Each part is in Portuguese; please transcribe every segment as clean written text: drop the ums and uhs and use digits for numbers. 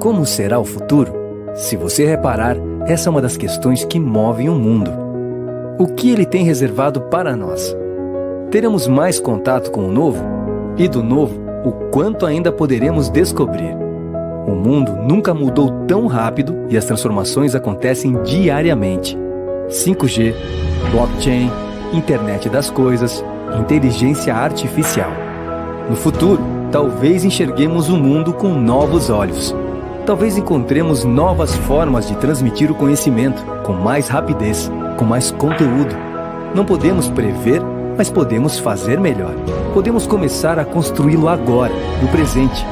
Como será o futuro? Se você reparar, essa é uma das questões que movem o mundo. O que ele tem reservado para nós? Teremos mais contato com o novo? E do novo, o quanto ainda poderemos descobrir? O mundo nunca mudou tão rápido e as transformações acontecem diariamente. 5G, blockchain, internet das coisas, inteligência artificial. No futuro, talvez enxerguemos o mundo com novos olhos. Talvez encontremos novas formas de transmitir o conhecimento, com mais rapidez, com mais conteúdo. Não podemos prever, mas podemos fazer melhor. Podemos começar a construí-lo agora, no presente.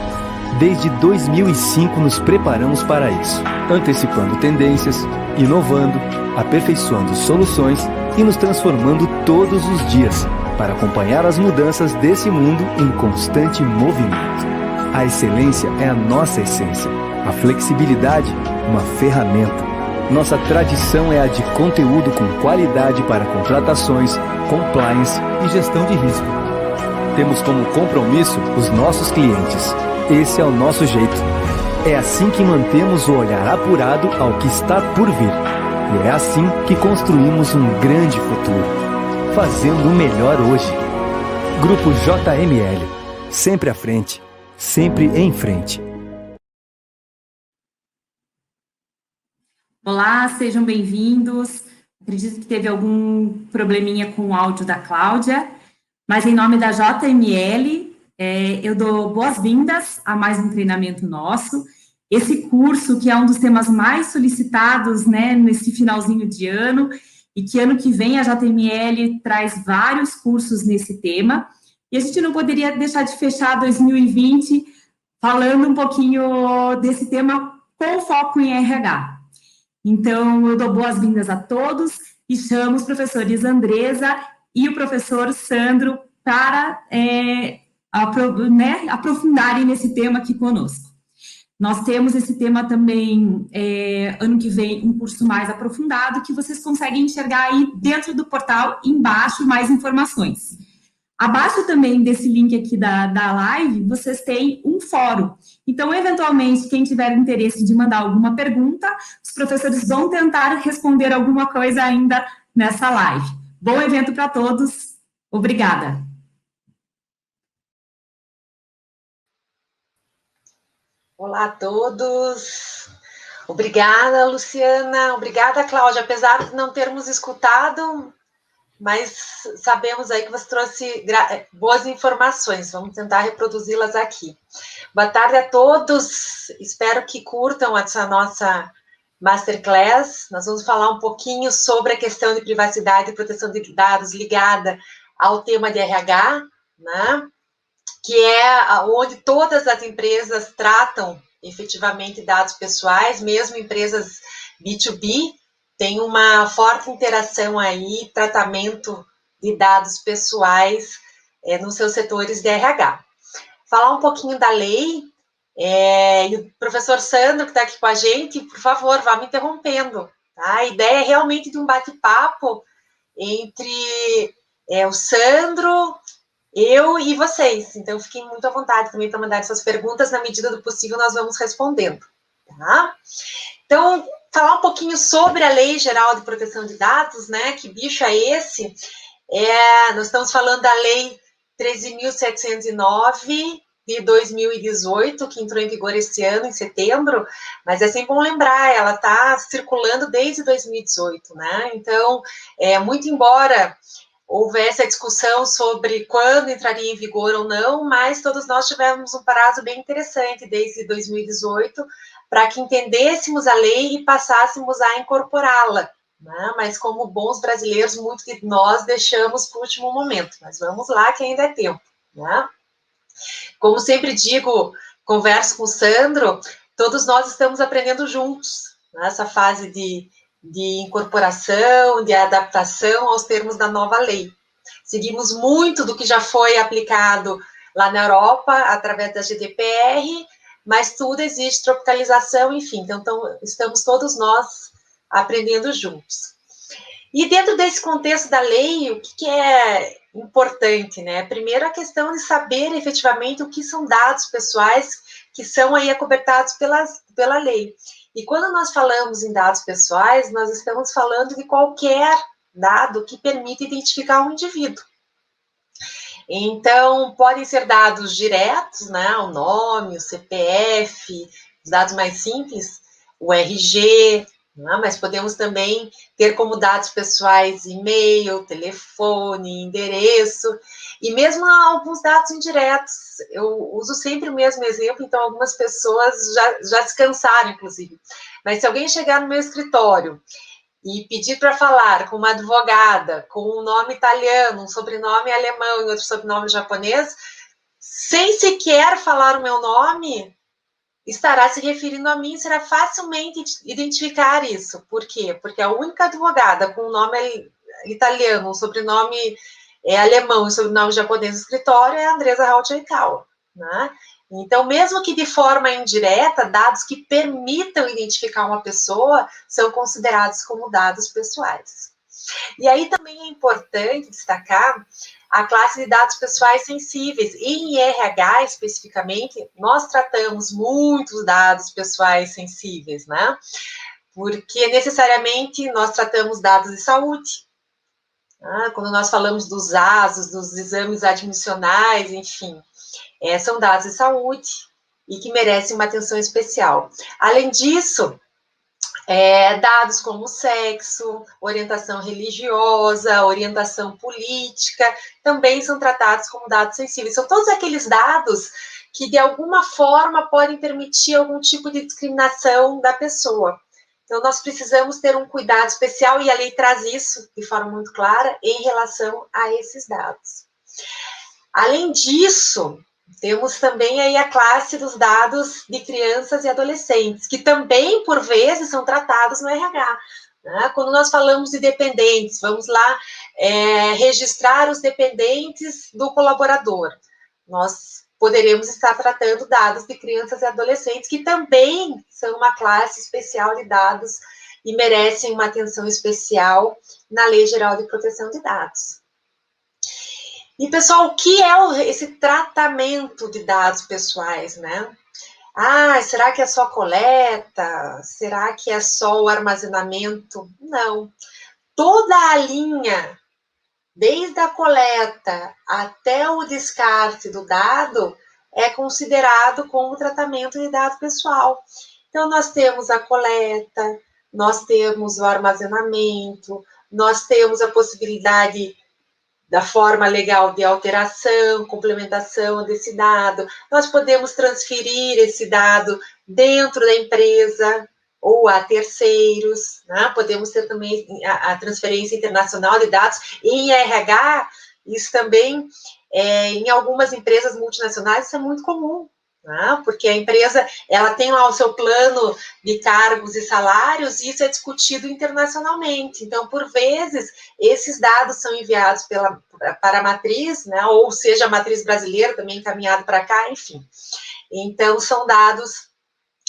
Desde 2005 nos preparamos para isso, antecipando tendências, inovando, aperfeiçoando soluções e nos transformando todos os dias, para acompanhar as mudanças desse mundo em constante movimento. A excelência é a nossa essência. A flexibilidade, uma ferramenta. Nossa tradição é a de conteúdo com qualidade para contratações, compliance e gestão de risco. Temos como compromisso os nossos clientes. Esse é o nosso jeito. É assim que mantemos o olhar apurado ao que está por vir. E é assim que construímos um grande futuro, fazendo o melhor hoje. Grupo JML. Sempre à frente. Sempre em frente. Olá, sejam bem-vindos. Acredito que teve algum probleminha com o áudio da Cláudia, mas em nome da JML, eu dou boas-vindas a mais um treinamento nosso. Esse curso, que é um dos temas mais solicitados, né, nesse finalzinho de ano, e que ano que vem a JML traz vários cursos nesse tema. E a gente não poderia deixar de fechar 2020 falando um pouquinho desse tema com foco em RH. Então, eu dou boas-vindas a todos e chamo os professores Andresa e o professor Sandro para aprofundarem nesse tema aqui conosco. Nós temos esse tema também, ano que vem, um curso mais aprofundado, que vocês conseguem enxergar aí dentro do portal, embaixo, mais informações. Abaixo também desse link aqui da live, vocês têm um fórum. Então, eventualmente, quem tiver interesse de mandar alguma pergunta, os professores vão tentar responder alguma coisa ainda nessa live. Bom evento para todos. Obrigada. Olá a todos. Obrigada, Luciana. Obrigada, Cláudia. Apesar de não termos escutado, mas sabemos aí que você trouxe boas informações, vamos tentar reproduzi-las aqui. Boa tarde a todos, espero que curtam essa nossa Masterclass. Nós vamos falar um pouquinho sobre a questão de privacidade e proteção de dados ligada ao tema de RH, né? Que é onde todas as empresas tratam efetivamente dados pessoais, mesmo empresas B2B, tem uma forte interação aí, tratamento de dados pessoais nos seus setores de RH. Falar um pouquinho da lei, e o professor Sandro, que está aqui com a gente, por favor, vá me interrompendo. Tá? A ideia é realmente de um bate-papo entre o Sandro, eu e vocês. Então, fiquem muito à vontade também para mandar essas perguntas, na medida do possível nós vamos respondendo. Tá? Então, falar um pouquinho sobre a Lei Geral de Proteção de Dados, né? Que bicho é esse? Nós estamos falando da Lei 13.709 de 2018, que entrou em vigor esse ano, em setembro, mas é sempre bom lembrar, ela está circulando desde 2018, né? Então, muito embora houvesse a discussão sobre quando entraria em vigor ou não, mas todos nós tivemos um prazo bem interessante desde 2018 para que entendêssemos a lei e passássemos a incorporá-la, né? Mas como bons brasileiros, muitos de nós deixamos para o último momento, mas vamos lá que ainda é tempo, né? Como sempre digo, converso com o Sandro, todos nós estamos aprendendo juntos nessa fase de incorporação, de adaptação aos termos da nova lei. Seguimos muito do que já foi aplicado lá na Europa, através da GDPR, mas tudo exige tropicalização, enfim, então estamos todos nós aprendendo juntos. E dentro desse contexto da lei, o que é importante, né? Primeiro, a questão de saber efetivamente o que são dados pessoais que são aí acobertados pela lei. E quando nós falamos em dados pessoais, nós estamos falando de qualquer dado que permita identificar um indivíduo. Então, podem ser dados diretos, né, o nome, o CPF, os dados mais simples, o RG, né, mas podemos também ter como dados pessoais e-mail, telefone, endereço, e mesmo alguns dados indiretos. Eu uso sempre o mesmo exemplo, então algumas pessoas já se cansaram, inclusive. Mas se alguém chegar no meu escritório e pedir para falar com uma advogada, com um nome italiano, um sobrenome alemão e outro sobrenome japonês, sem sequer falar o meu nome, estará se referindo a mim, será facilmente identificar isso. Por quê? Porque a única advogada com um nome italiano, um sobrenome alemão e um sobrenome japonês no escritório é a Andresa Haut-Oikawa, né? Então, mesmo que de forma indireta, dados que permitam identificar uma pessoa são considerados como dados pessoais. E aí também é importante destacar a classe de dados pessoais sensíveis. Em RH, especificamente, nós tratamos muitos dados pessoais sensíveis, né? Porque necessariamente nós tratamos dados de saúde. Quando nós falamos dos ASOS, dos exames admissionais, enfim, são dados de saúde e que merecem uma atenção especial. Além disso, dados como sexo, orientação religiosa, orientação política, também são tratados como dados sensíveis. São todos aqueles dados que, de alguma forma, podem permitir algum tipo de discriminação da pessoa. Então, nós precisamos ter um cuidado especial, e a lei traz isso de forma muito clara, em relação a esses dados. Além disso, temos também aí a classe dos dados de crianças e adolescentes, que também, por vezes, são tratados no RH. Né? Quando nós falamos de dependentes, vamos lá registrar os dependentes do colaborador. Nós poderemos estar tratando dados de crianças e adolescentes, que também são uma classe especial de dados e merecem uma atenção especial na Lei Geral de Proteção de Dados. E, pessoal, o que é esse tratamento de dados pessoais, né? Será que é só coleta? Será que é só o armazenamento? Não. Toda a linha, desde a coleta até o descarte do dado, é considerado como tratamento de dado pessoal. Então, nós temos a coleta, nós temos o armazenamento, nós temos a possibilidade da forma legal de alteração, complementação desse dado. Nós podemos transferir esse dado dentro da empresa ou a terceiros, né? Podemos ter também a transferência internacional de dados. Em RH, isso também, em algumas empresas multinacionais, isso é muito comum, né? Porque a empresa ela tem lá o seu plano de cargos e salários, e isso é discutido internacionalmente. Então, por vezes, esses dados são enviados para a matriz, né? Ou seja, a matriz brasileira também encaminhado para cá, enfim. Então, são dados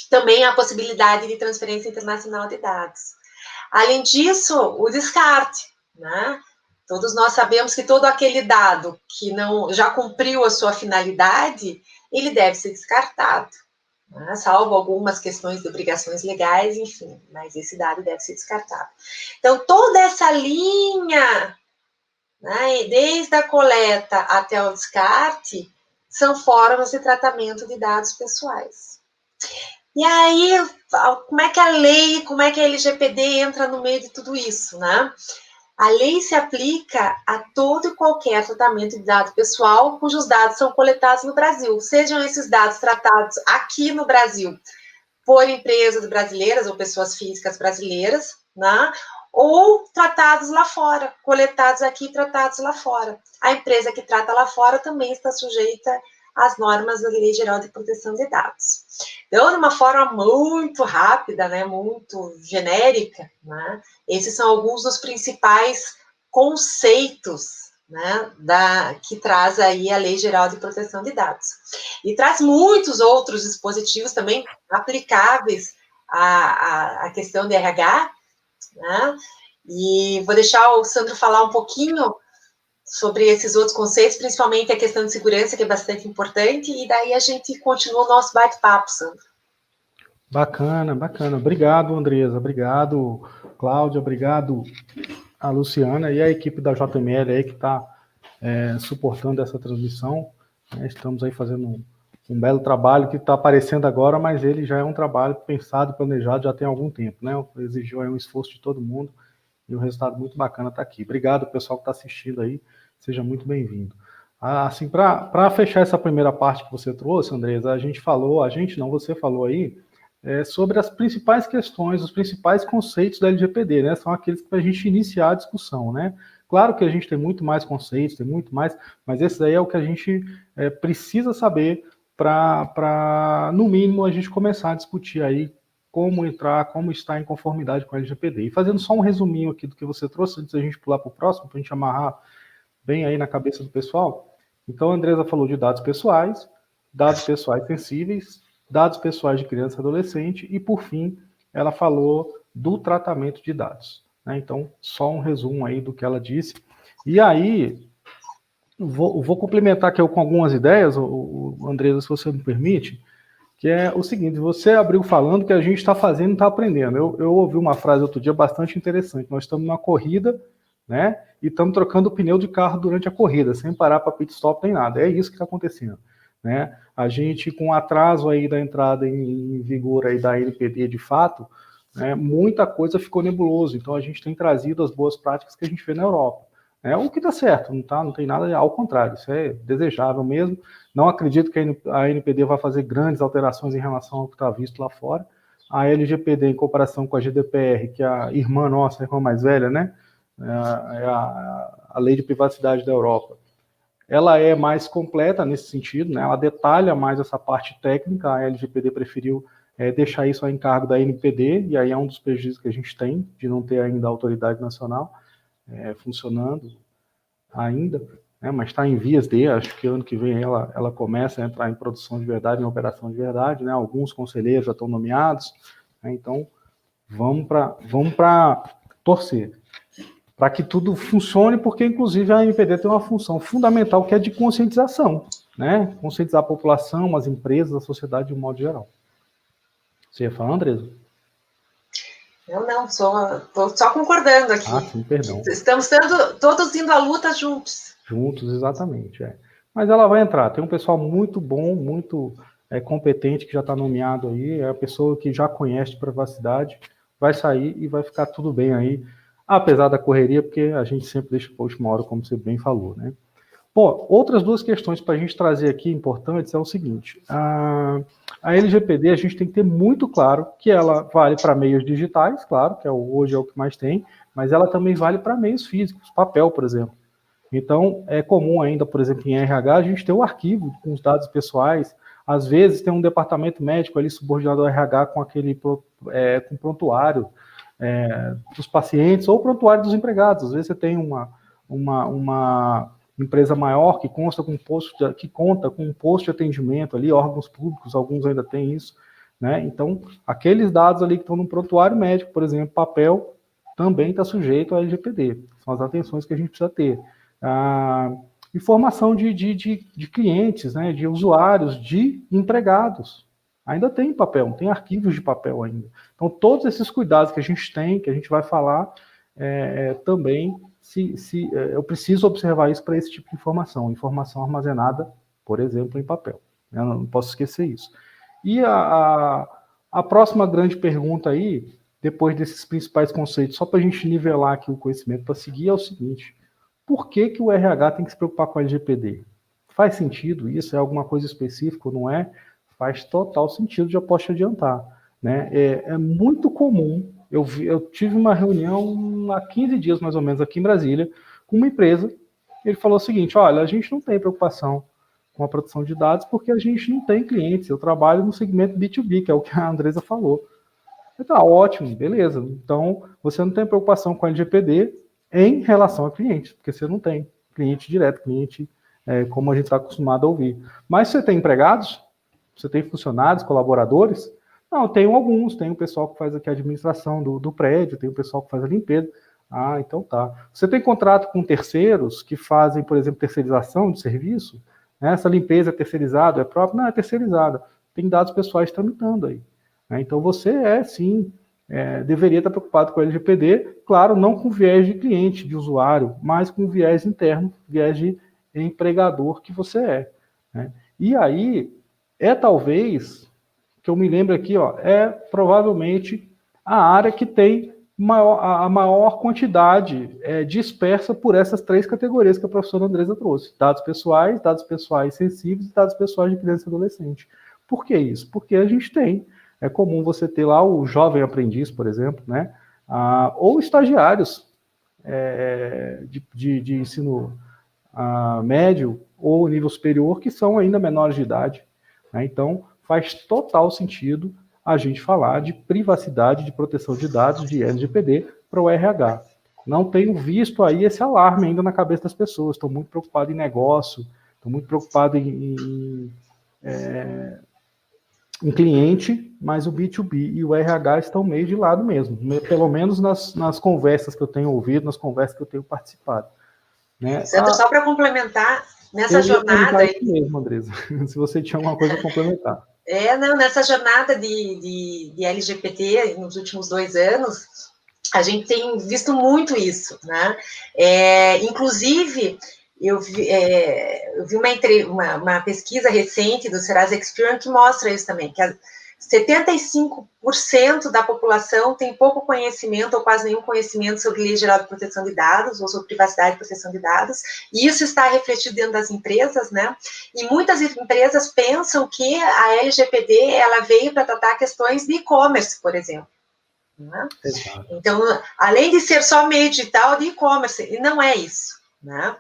também a possibilidade de transferência internacional de dados. Além disso, o descarte, né? Todos nós sabemos que todo aquele dado que não já cumpriu a sua finalidade, ele deve ser descartado, né? Salvo algumas questões de obrigações legais, enfim, mas esse dado deve ser descartado. Então, toda essa linha, né, desde a coleta até o descarte, são formas de tratamento de dados pessoais. E aí, como é que a lei, como é que a LGPD entra no meio de tudo isso, né? A lei se aplica a todo e qualquer tratamento de dado pessoal cujos dados são coletados no Brasil, sejam esses dados tratados aqui no Brasil por empresas brasileiras ou pessoas físicas brasileiras, né? Ou tratados lá fora, coletados aqui e tratados lá fora. A empresa que trata lá fora também está sujeita às normas da Lei Geral de Proteção de Dados. Então, de uma forma muito rápida, né, muito genérica, né, esses são alguns dos principais conceitos, né, que traz aí a Lei Geral de Proteção de Dados. E traz muitos outros dispositivos também aplicáveis à questão de RH, né, e vou deixar o Sandro falar um pouquinho sobre esses outros conceitos, principalmente a questão de segurança, que é bastante importante, e daí a gente continua o nosso bate-papo, Sandro. Bacana, bacana. Obrigado, Andresa. Obrigado, Cláudia. Obrigado a Luciana e a equipe da JML aí que está suportando essa transmissão. Estamos aí fazendo um belo trabalho que está aparecendo agora, mas ele já é um trabalho pensado e planejado já tem algum tempo, né? Exigiu aí um esforço de todo mundo e o resultado muito bacana está aqui. Obrigado, pessoal que está assistindo aí. Seja muito bem-vindo. Assim, para fechar essa primeira parte que você trouxe, Andresa, você falou aí sobre as principais questões, os principais conceitos da LGPD, né? São aqueles para a gente iniciar a discussão, né? Claro que a gente tem muito mais conceitos, tem muito mais, mas esse aí é o que a gente precisa saber para, no mínimo, a gente começar a discutir aí como entrar, como estar em conformidade com a LGPD. E fazendo só um resuminho aqui do que você trouxe, antes da gente pular para o próximo, para a gente amarrar bem aí na cabeça do pessoal. Então, a Andresa falou de dados pessoais sensíveis, dados pessoais de criança e adolescente, e, por fim, ela falou do tratamento de dados. Né? Então, só um resumo aí do que ela disse. E aí, vou complementar aqui com algumas ideias, Andresa, se você me permite, que é o seguinte: você abriu falando que a gente está fazendo e está aprendendo. Eu ouvi uma frase outro dia bastante interessante. Nós estamos numa corrida, né, e estamos trocando o pneu de carro durante a corrida, sem parar para pit stop nem nada. É isso que está acontecendo. Né? A gente, com atraso aí da entrada em vigor aí da LGPD de fato, né, muita coisa ficou nebuloso. Então, a gente tem trazido as boas práticas que a gente vê na Europa. O que dá certo, não tem nada, ao contrário, isso é desejável mesmo. Não acredito que a NPD vai fazer grandes alterações em relação ao que está visto lá fora. A LGPD, em comparação com a GDPR, que é a irmã nossa, a irmã mais velha, né, é a lei de privacidade da Europa, ela é mais completa nesse sentido, né, ela detalha mais essa parte técnica. A LGPD preferiu deixar isso a encargo da NPD, e aí é um dos prejuízos que a gente tem de não ter ainda a autoridade nacional funcionando ainda, né, mas está em vias de, acho que ano que vem ela começa a entrar em produção de verdade, em operação de verdade, né, alguns conselheiros já estão nomeados, né, então vamos para torcer, para que tudo funcione, porque inclusive a NPD tem uma função fundamental que é de conscientização, né, conscientizar a população, as empresas, a sociedade de um modo geral. Você ia falar, Andresa? Não, estou só concordando aqui. Sim, perdão. Estamos todos indo à luta juntos. Juntos, exatamente. Mas ela vai entrar. Tem um pessoal muito bom, muito competente, que já está nomeado aí. É a pessoa que já conhece privacidade. Vai sair e vai ficar tudo bem aí, apesar da correria, porque a gente sempre deixa para a última hora, como você bem falou, né? Bom, outras duas questões para a gente trazer aqui importantes é o seguinte: a LGPD, a gente tem que ter muito claro que ela vale para meios digitais, claro, que hoje é o que mais tem, mas ela também vale para meios físicos, papel, por exemplo. Então, é comum ainda, por exemplo, em RH, a gente ter o arquivo com os dados pessoais. Às vezes tem um departamento médico ali subordinado ao RH com com prontuário dos pacientes ou prontuário dos empregados. Às vezes você tem uma empresa maior que conta com um posto de atendimento ali, órgãos públicos, alguns ainda têm isso, né? Então, aqueles dados ali que estão no prontuário médico, por exemplo, papel, também está sujeito à LGPD. São as atenções que a gente precisa ter. Informação de clientes, né, de usuários, de empregados. Ainda tem papel, tem arquivos de papel ainda. Então, todos esses cuidados que a gente tem, que a gente vai falar, também eu preciso observar isso para esse tipo de informação armazenada, por exemplo, em papel. Eu não posso esquecer isso. E a próxima grande pergunta aí, depois desses principais conceitos, só para a gente nivelar aqui o conhecimento para seguir, é o seguinte: por que o RH tem que se preocupar com a LGPD? Faz sentido isso? É alguma coisa específica ou não é? Faz total sentido, já posso te adiantar. Né? É muito comum. Eu tive uma reunião há 15 dias, mais ou menos, aqui em Brasília, com uma empresa. Ele falou o seguinte: olha, a gente não tem preocupação com a produção de dados porque a gente não tem clientes. Eu trabalho no segmento B2B, que é o que a Andresa falou. Tá ótimo, beleza. Então, você não tem preocupação com a LGPD em relação a clientes, porque você não tem cliente direto, cliente como a gente está acostumado a ouvir. Mas você tem empregados? Você tem funcionários, colaboradores? Não, tenho alguns. Tem o pessoal que faz aqui a administração do prédio, tem o pessoal que faz a limpeza. Ah, então tá. Você tem contrato com terceiros que fazem, por exemplo, terceirização de serviço? Essa limpeza é terceirizada, é própria? Não, é terceirizada. Tem dados pessoais tramitando aí. Então você sim, deveria estar preocupado com o LGPD, claro, não com viés de cliente, de usuário, mas com viés interno, viés de empregador que você é. Né? E aí, talvez, que eu me lembro aqui, provavelmente a área que tem a maior quantidade dispersa por essas 3 categorias que a professora Andresa trouxe. Dados pessoais sensíveis e dados pessoais de criança e adolescente. Por que isso? Porque a gente tem, é comum você ter lá o jovem aprendiz, por exemplo, né? Ou estagiários de ensino médio ou nível superior que são ainda menores de idade. Né? Então, faz total sentido a gente falar de privacidade, de proteção de dados, de LGPD para o RH. Não tenho visto aí esse alarme ainda na cabeça das pessoas. Estou muito preocupado em negócio, estou muito preocupado em cliente, mas o B2B e o RH estão meio de lado mesmo, pelo menos nas conversas que eu tenho ouvido, nas conversas que eu tenho participado. Né? Sandro, só para complementar, nessa jornada... Eu ia isso mesmo, Andresa, se você tinha alguma coisa a complementar. Nessa jornada de LGPD, nos últimos 2 anos, a gente tem visto muito isso, né? Inclusive, eu vi uma pesquisa recente do Serasa Experian que mostra isso também, que 75% da população tem pouco conhecimento ou quase nenhum conhecimento sobre Lei Geral de Proteção de Dados ou sobre privacidade e proteção de dados, e isso está refletido dentro das empresas, né? E muitas empresas pensam que a LGPD ela veio para tratar questões de e-commerce, por exemplo. Né? Então, além de ser só meio digital, de e-commerce, e não é isso. Né?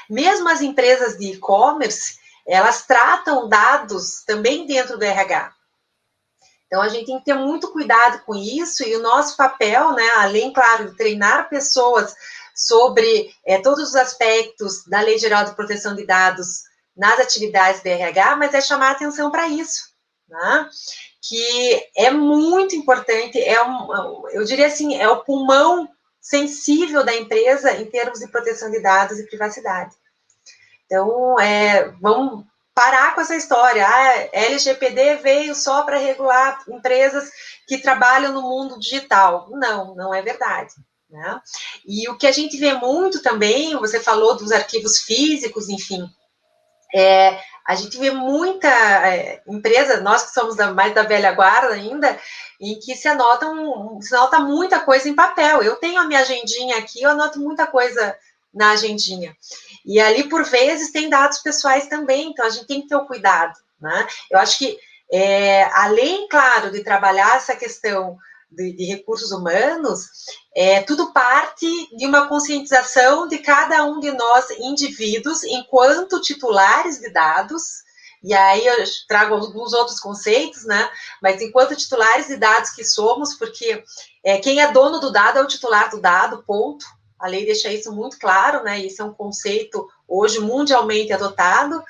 Mesmo as empresas de e-commerce, elas tratam dados também dentro do RH. Então, a gente tem que ter muito cuidado com isso, e o nosso papel, né, além, claro, de treinar pessoas sobre todos os aspectos da Lei Geral de Proteção de Dados nas atividades do RH, mas é chamar atenção para isso, né? Que é muito importante, eu diria assim, é o pulmão sensível da empresa em termos de proteção de dados e privacidade. Então, vamos parar com essa história. LGPD veio só para regular empresas que trabalham no mundo digital. Não é verdade. Né? E o que a gente vê muito também, você falou dos arquivos físicos, enfim, a gente vê muita empresa, nós que somos mais da velha guarda ainda, em que se anota muita coisa em papel. Eu tenho a minha agendinha aqui, eu anoto muita coisa na agendinha. E ali, por vezes, tem dados pessoais também, então a gente tem que ter o cuidado. Né? Eu acho que, além, claro, de trabalhar essa questão de recursos humanos, tudo parte de uma conscientização de cada um de nós, indivíduos, enquanto titulares de dados, e aí eu trago alguns outros conceitos, né? Mas enquanto titulares de dados que somos, porque quem é dono do dado é o titular do dado, ponto. A lei deixa isso muito claro, né? Isso é um conceito hoje mundialmente adotado,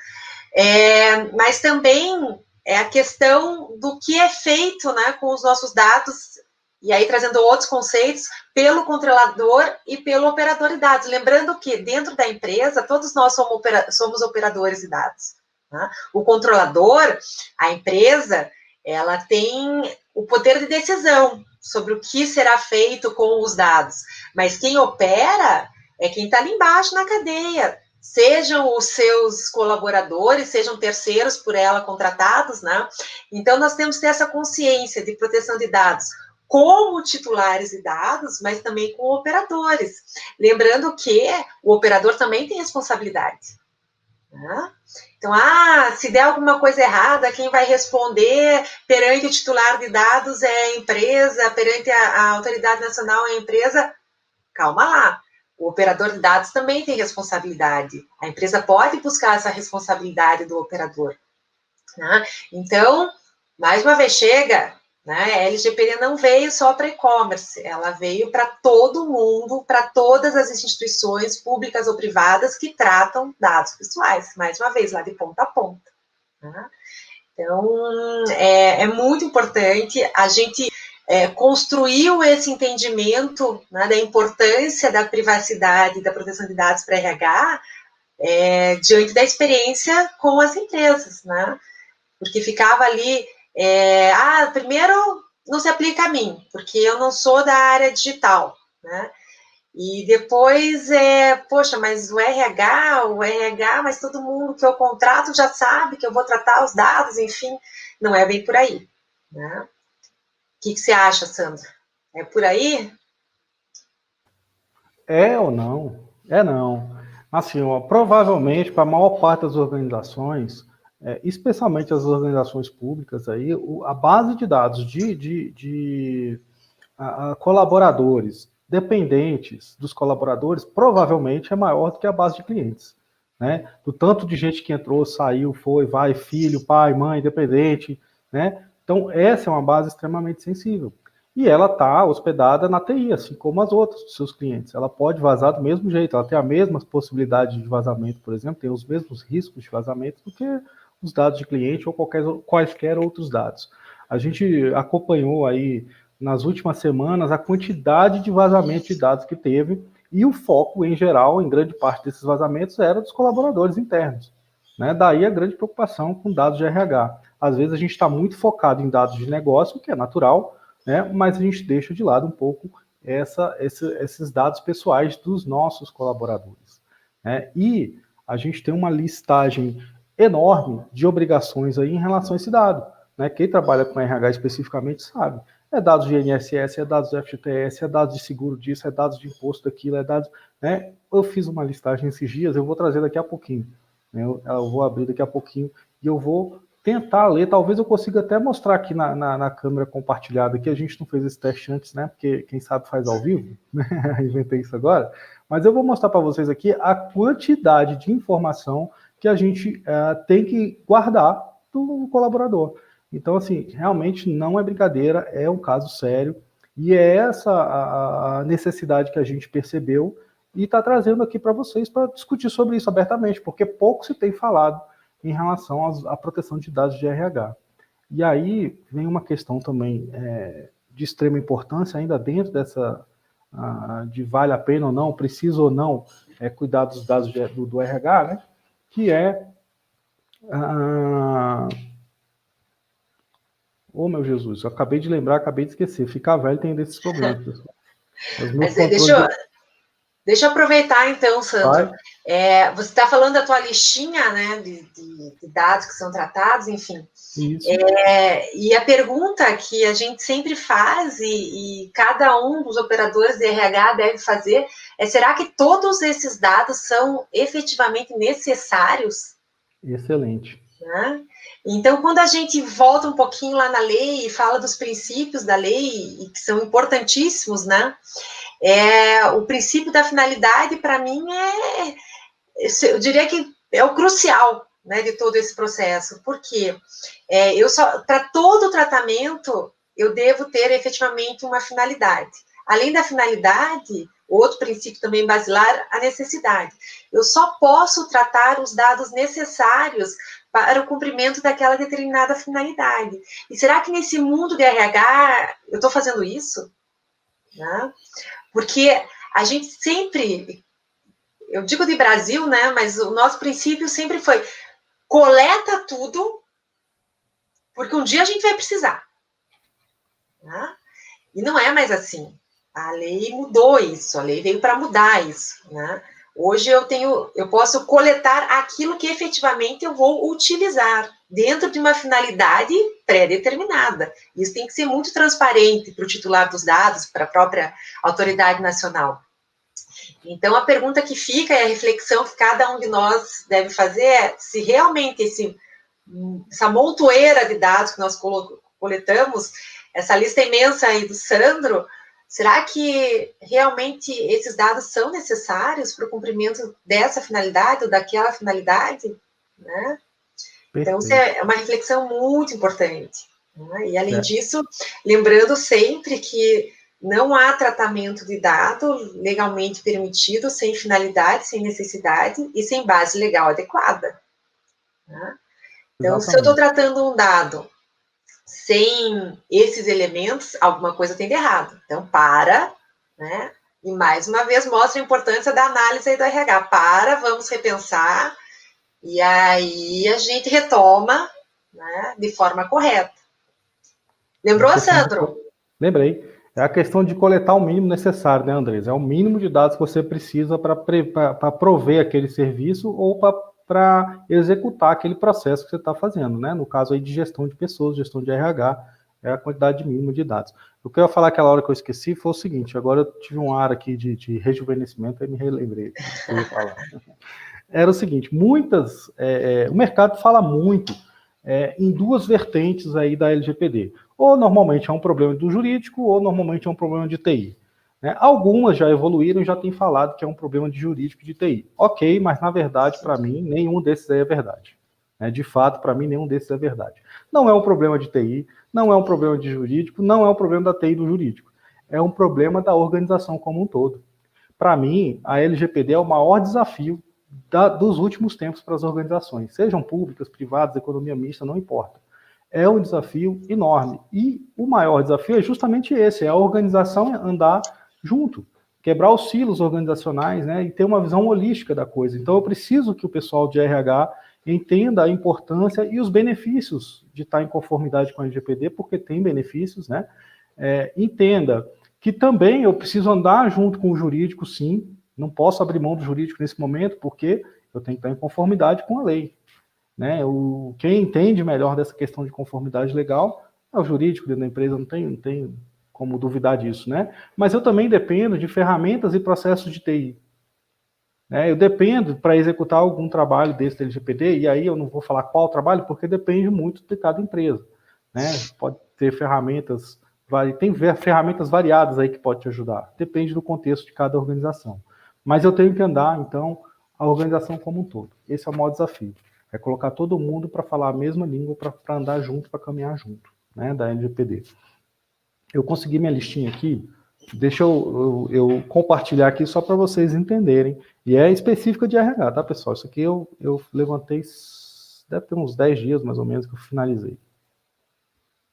mas também é a questão do que é feito, né, com os nossos dados, e aí trazendo outros conceitos, pelo controlador e pelo operador de dados. Lembrando que dentro da empresa, todos nós somos operadores de dados. Né? O controlador, a empresa, ela tem o poder de decisão sobre o que será feito com os dados, mas quem opera é quem está ali embaixo na cadeia, sejam os seus colaboradores, sejam terceiros por ela contratados, né? Então, nós temos que ter essa consciência de proteção de dados como titulares de dados, mas também com operadores. Lembrando que o operador também tem responsabilidade. Né? Então, se der alguma coisa errada, quem vai responder perante o titular de dados é a empresa, perante a Autoridade Nacional é a empresa. Calma lá. O operador de dados também tem responsabilidade. A empresa pode buscar essa responsabilidade do operador. Né? Então, mais uma vez, chega. Né? A LGPD não veio só para e-commerce, ela veio para todo mundo, para todas as instituições públicas ou privadas que tratam dados pessoais, mais uma vez, lá de ponta a ponta. Né? Então, é muito importante a gente construiu esse entendimento, né, da importância da privacidade e da proteção de dados para RH diante da experiência com as empresas, né? Porque ficava ali, primeiro não se aplica a mim, porque eu não sou da área digital, né? E depois, poxa, mas o RH, mas todo mundo que eu contrato já sabe que eu vou tratar os dados, enfim, não é bem por aí, né? O que você acha, Sandra? É por aí? É ou não? É não. Assim, provavelmente, para a maior parte das organizações, especialmente as organizações públicas, aí, a base de dados de colaboradores, dependentes dos colaboradores, provavelmente é maior do que a base de clientes. Né? Do tanto de gente que entrou, saiu, foi, vai, filho, pai, mãe, dependente. Né? Então, essa é uma base extremamente sensível. E ela está hospedada na TI, assim como as outras dos seus clientes. Ela pode vazar do mesmo jeito, ela tem a mesma possibilidade de vazamento, por exemplo, tem os mesmos riscos de vazamento do que os dados de cliente ou quaisquer outros dados. A gente acompanhou aí nas últimas semanas a quantidade de vazamento de dados que teve e o foco, em geral, em grande parte desses vazamentos, era dos colaboradores internos. Né? Daí a grande preocupação com dados de RH. Às vezes a gente está muito focado em dados de negócio, que é natural, né? Mas a gente deixa de lado um pouco esses dados pessoais dos nossos colaboradores. Né? E a gente tem uma listagem enorme de obrigações aí em relação a esse dado. Né? Quem trabalha com RH especificamente sabe. É dados de INSS, é dados de FGTS, é dados de seguro disso, é dados de imposto daquilo, é dados... Né? Eu fiz uma listagem esses dias, eu vou trazer daqui a pouquinho. Né? Eu vou abrir daqui a pouquinho e eu vou tentar ler, talvez eu consiga até mostrar aqui na câmera compartilhada, que a gente não fez esse teste antes, né? Porque quem sabe faz ao vivo, né? Inventei isso agora. Mas eu vou mostrar para vocês aqui a quantidade de informação que a gente tem que guardar do colaborador. Então, assim, realmente não é brincadeira, é um caso sério, e é essa a necessidade que a gente percebeu e está trazendo aqui para vocês para discutir sobre isso abertamente, porque pouco se tem falado em relação à proteção de dados de RH. E aí vem uma questão também de extrema importância, ainda dentro dessa, de vale a pena ou não, precisa ou não cuidar dos dados do RH, né? Que é... Oh, meu Jesus, eu acabei de lembrar, acabei de esquecer. Ficar velho tem desses problemas, pessoal. Mas deixa eu aproveitar, então, Sandro. Você está falando da tua listinha, né, de dados que são tratados, enfim. Isso. E a pergunta que a gente sempre faz, e cada um dos operadores de RH deve fazer, será que todos esses dados são efetivamente necessários? Excelente. Né? Então, quando a gente volta um pouquinho lá na lei e fala dos princípios da lei, e que são importantíssimos, né? O princípio da finalidade, para mim, eu diria que é o crucial, né, de todo esse processo, porque para todo tratamento, eu devo ter efetivamente uma finalidade. Além da finalidade, outro princípio também basilar, a necessidade. Eu só posso tratar os dados necessários para o cumprimento daquela determinada finalidade. E será que nesse mundo de RH eu estou fazendo isso? Né? Porque a gente sempre, eu digo de Brasil, né, mas o nosso princípio sempre foi coleta tudo, porque um dia a gente vai precisar. Né? E não é mais assim. A lei mudou isso, a lei veio para mudar isso. Né? Hoje eu posso coletar aquilo que efetivamente eu vou utilizar dentro de uma finalidade pré-determinada. Isso tem que ser muito transparente para o titular dos dados, para a própria autoridade nacional. Então, a pergunta que fica e a reflexão que cada um de nós deve fazer é se realmente essa montoeira de dados que nós coletamos, essa lista imensa aí do Sandro, será que realmente esses dados são necessários para o cumprimento dessa finalidade ou daquela finalidade? Né? Então, isso é uma reflexão muito importante. Né? E, além disso, lembrando sempre que não há tratamento de dado legalmente permitido sem finalidade, sem necessidade e sem base legal adequada. Né? Então, se eu estou tratando um dado sem esses elementos, alguma coisa tem de errado. Então, para, né? E mais uma vez mostra a importância da análise aí do RH. Vamos repensar, e aí a gente retoma, né, de forma correta. Lembrou, Sandro? Lembrei. É a questão de coletar o mínimo necessário, né, Andrés? É o mínimo de dados que você precisa para prover aquele serviço ou para executar aquele processo que você está fazendo, né? No caso aí de gestão de pessoas, gestão de RH, é a quantidade mínima de dados. O que eu ia falar aquela hora que eu esqueci foi o seguinte: agora eu tive um ar aqui de rejuvenescimento e me relembrei que eu ia falar. Era o seguinte: o mercado fala muito em duas vertentes aí da LGPD. Ou normalmente é um problema do jurídico, ou normalmente é um problema de TI. Né? Algumas já evoluíram e já têm falado que é um problema de jurídico e de TI. Ok, mas na verdade, para mim, nenhum desses aí é verdade. Né? De fato, para mim, nenhum desses é verdade. Não é um problema de TI, não é um problema de jurídico, não é um problema da TI e do jurídico. É um problema da organização como um todo. Para mim, a LGPD é o maior desafio dos últimos tempos para as organizações, sejam públicas, privadas, economia mista, não importa. É um desafio enorme. E o maior desafio é justamente esse, é a organização andar junto, quebrar os silos organizacionais, né, e ter uma visão holística da coisa. Então eu preciso que o pessoal de RH entenda a importância e os benefícios de estar em conformidade com a LGPD, porque tem benefícios, né? Entenda que também eu preciso andar junto com o jurídico, sim, não posso abrir mão do jurídico nesse momento, porque eu tenho que estar em conformidade com a lei. Né? Quem entende melhor dessa questão de conformidade legal é o jurídico dentro da empresa, não tem como duvidar disso. Né? Mas eu também dependo de ferramentas e processos de TI. Né? Eu dependo para executar algum trabalho desse da LGPD, e aí eu não vou falar qual trabalho, porque depende muito de cada empresa. Né? Pode ter ferramentas, tem ferramentas variadas aí que pode te ajudar, depende do contexto de cada organização. Mas eu tenho que andar, então, a organização como um todo. Esse é o maior desafio. É colocar todo mundo para falar a mesma língua, para andar junto, para caminhar junto, né, da LGPD. Eu consegui minha listinha aqui, deixa eu compartilhar aqui só para vocês entenderem. E é específica de RH, tá, pessoal? Isso aqui eu levantei, deve ter uns 10 dias, mais ou menos, que eu finalizei.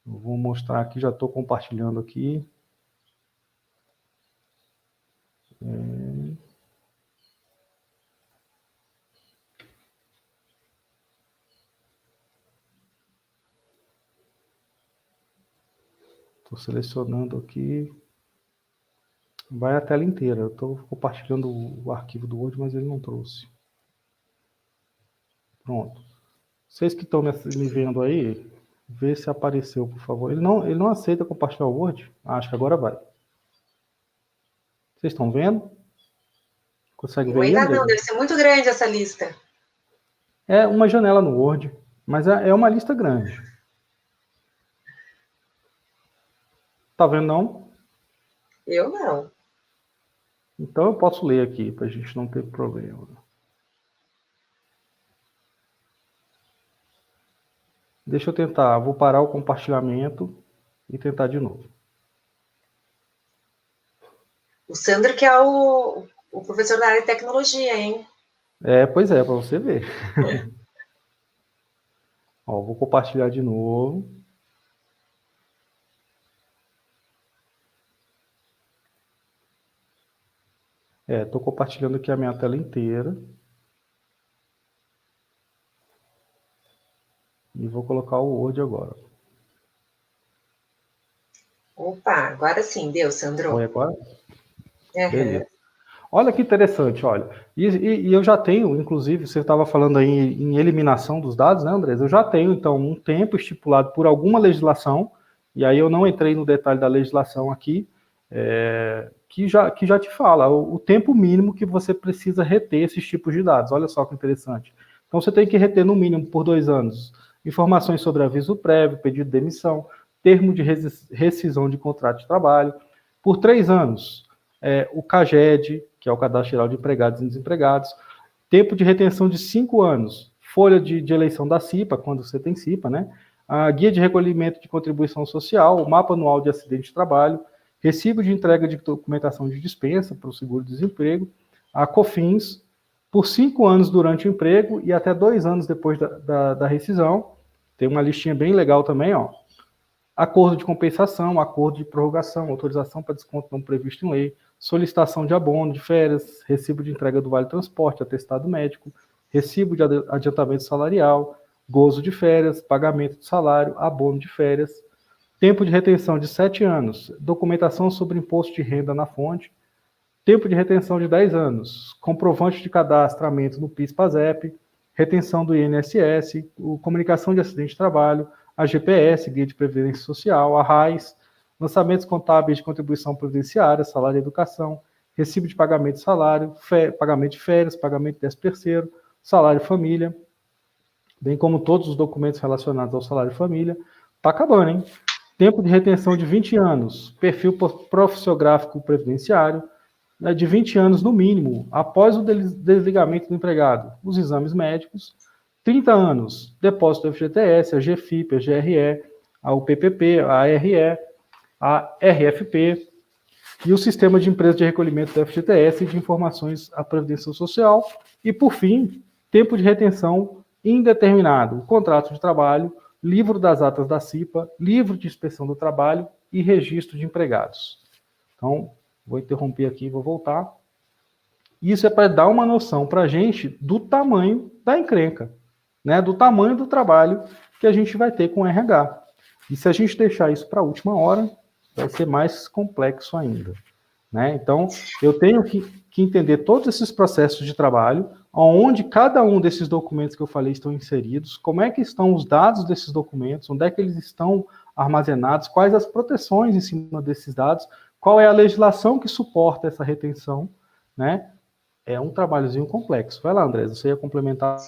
Eu vou mostrar aqui, já estou compartilhando aqui. Estou selecionando aqui. Vai a tela inteira. Eu estou compartilhando o arquivo do Word, mas ele não trouxe. Pronto. Vocês que estão me vendo aí, vê se apareceu, por favor. Ele não aceita compartilhar o Word? Acho que agora vai. Vocês estão vendo? Consegue ver? Ainda não, deve ser muito grande essa lista. É uma janela no Word, mas é uma lista grande. Tá vendo, não? Eu não. Então eu posso ler aqui, para a gente não ter problema. Deixa eu tentar, vou parar o compartilhamento e tentar de novo. O Sandro que é o professor da área de tecnologia, hein? Pois é, para você ver. Ó, vou compartilhar de novo. Estou compartilhando aqui a minha tela inteira. E vou colocar o Word agora. Opa, agora sim, deu, Sandro. Foi agora? Uhum. Beleza. Olha que interessante, olha. E eu já tenho, inclusive, você estava falando aí em eliminação dos dados, né, Andrés? Eu já tenho, então, um tempo estipulado por alguma legislação, e aí eu não entrei no detalhe da legislação aqui, que já te fala o tempo mínimo que você precisa reter esses tipos de dados. Olha só que interessante. Então, você tem que reter, no mínimo, por 2 anos, informações sobre aviso prévio, pedido de demissão, termo de rescisão de contrato de trabalho. Por 3 anos, o CAGED, que é o Cadastro Geral de Empregados e Desempregados, tempo de retenção de 5 anos, folha de eleição da CIPA, quando você tem CIPA, né? A guia de recolhimento de contribuição social, o mapa anual de acidente de trabalho, recibo de entrega de documentação de dispensa para o seguro-desemprego, a COFINS, por 5 anos durante o emprego e até 2 anos depois da rescisão. Tem uma listinha bem legal também, ó. acordo de compensação, acordo de prorrogação, autorização para desconto não previsto em lei, solicitação de abono de férias, recibo de entrega do vale transporte, atestado médico, recibo de adiantamento salarial, gozo de férias, pagamento de salário, abono de férias, tempo de retenção de 7 anos, documentação sobre imposto de renda na fonte, tempo de retenção de 10 anos, comprovante de cadastramento no PIS/PASEP, retenção do INSS, comunicação de acidente de trabalho, a GPS, Guia de Previdência Social, a RAIS, lançamentos contábeis de contribuição previdenciária, salário e educação, recibo de pagamento de salário, pagamento de férias, pagamento de 13º, salário e família, bem como todos os documentos relacionados ao salário e família. Está acabando, hein? Tempo de retenção de 20 anos, perfil profissiográfico previdenciário, de 20 anos no mínimo, após o desligamento do empregado, os exames médicos, 30 anos, depósito do FGTS, a GFIP, a GRE, a UPPP, a ARE, a RFP, e o sistema de empresa de recolhimento do FGTS e de informações à Previdência Social, e, por fim, tempo de retenção indeterminado, contrato de trabalho, livro das atas da CIPA, livro de inspeção do trabalho e registro de empregados. Então, vou interromper aqui e vou voltar. Isso é para dar uma noção para a gente do tamanho da encrenca, né? Do tamanho do trabalho que a gente vai ter com o RH. E se a gente deixar isso para a última hora, vai ser mais complexo ainda, né? Então, eu tenho que entender todos esses processos de trabalho, onde cada um desses documentos que eu falei estão inseridos, como é que estão os dados desses documentos, onde é que eles estão armazenados, quais as proteções em cima desses dados, qual é a legislação que suporta essa retenção, né? É um trabalhozinho complexo. Vai lá, André, você ia complementar,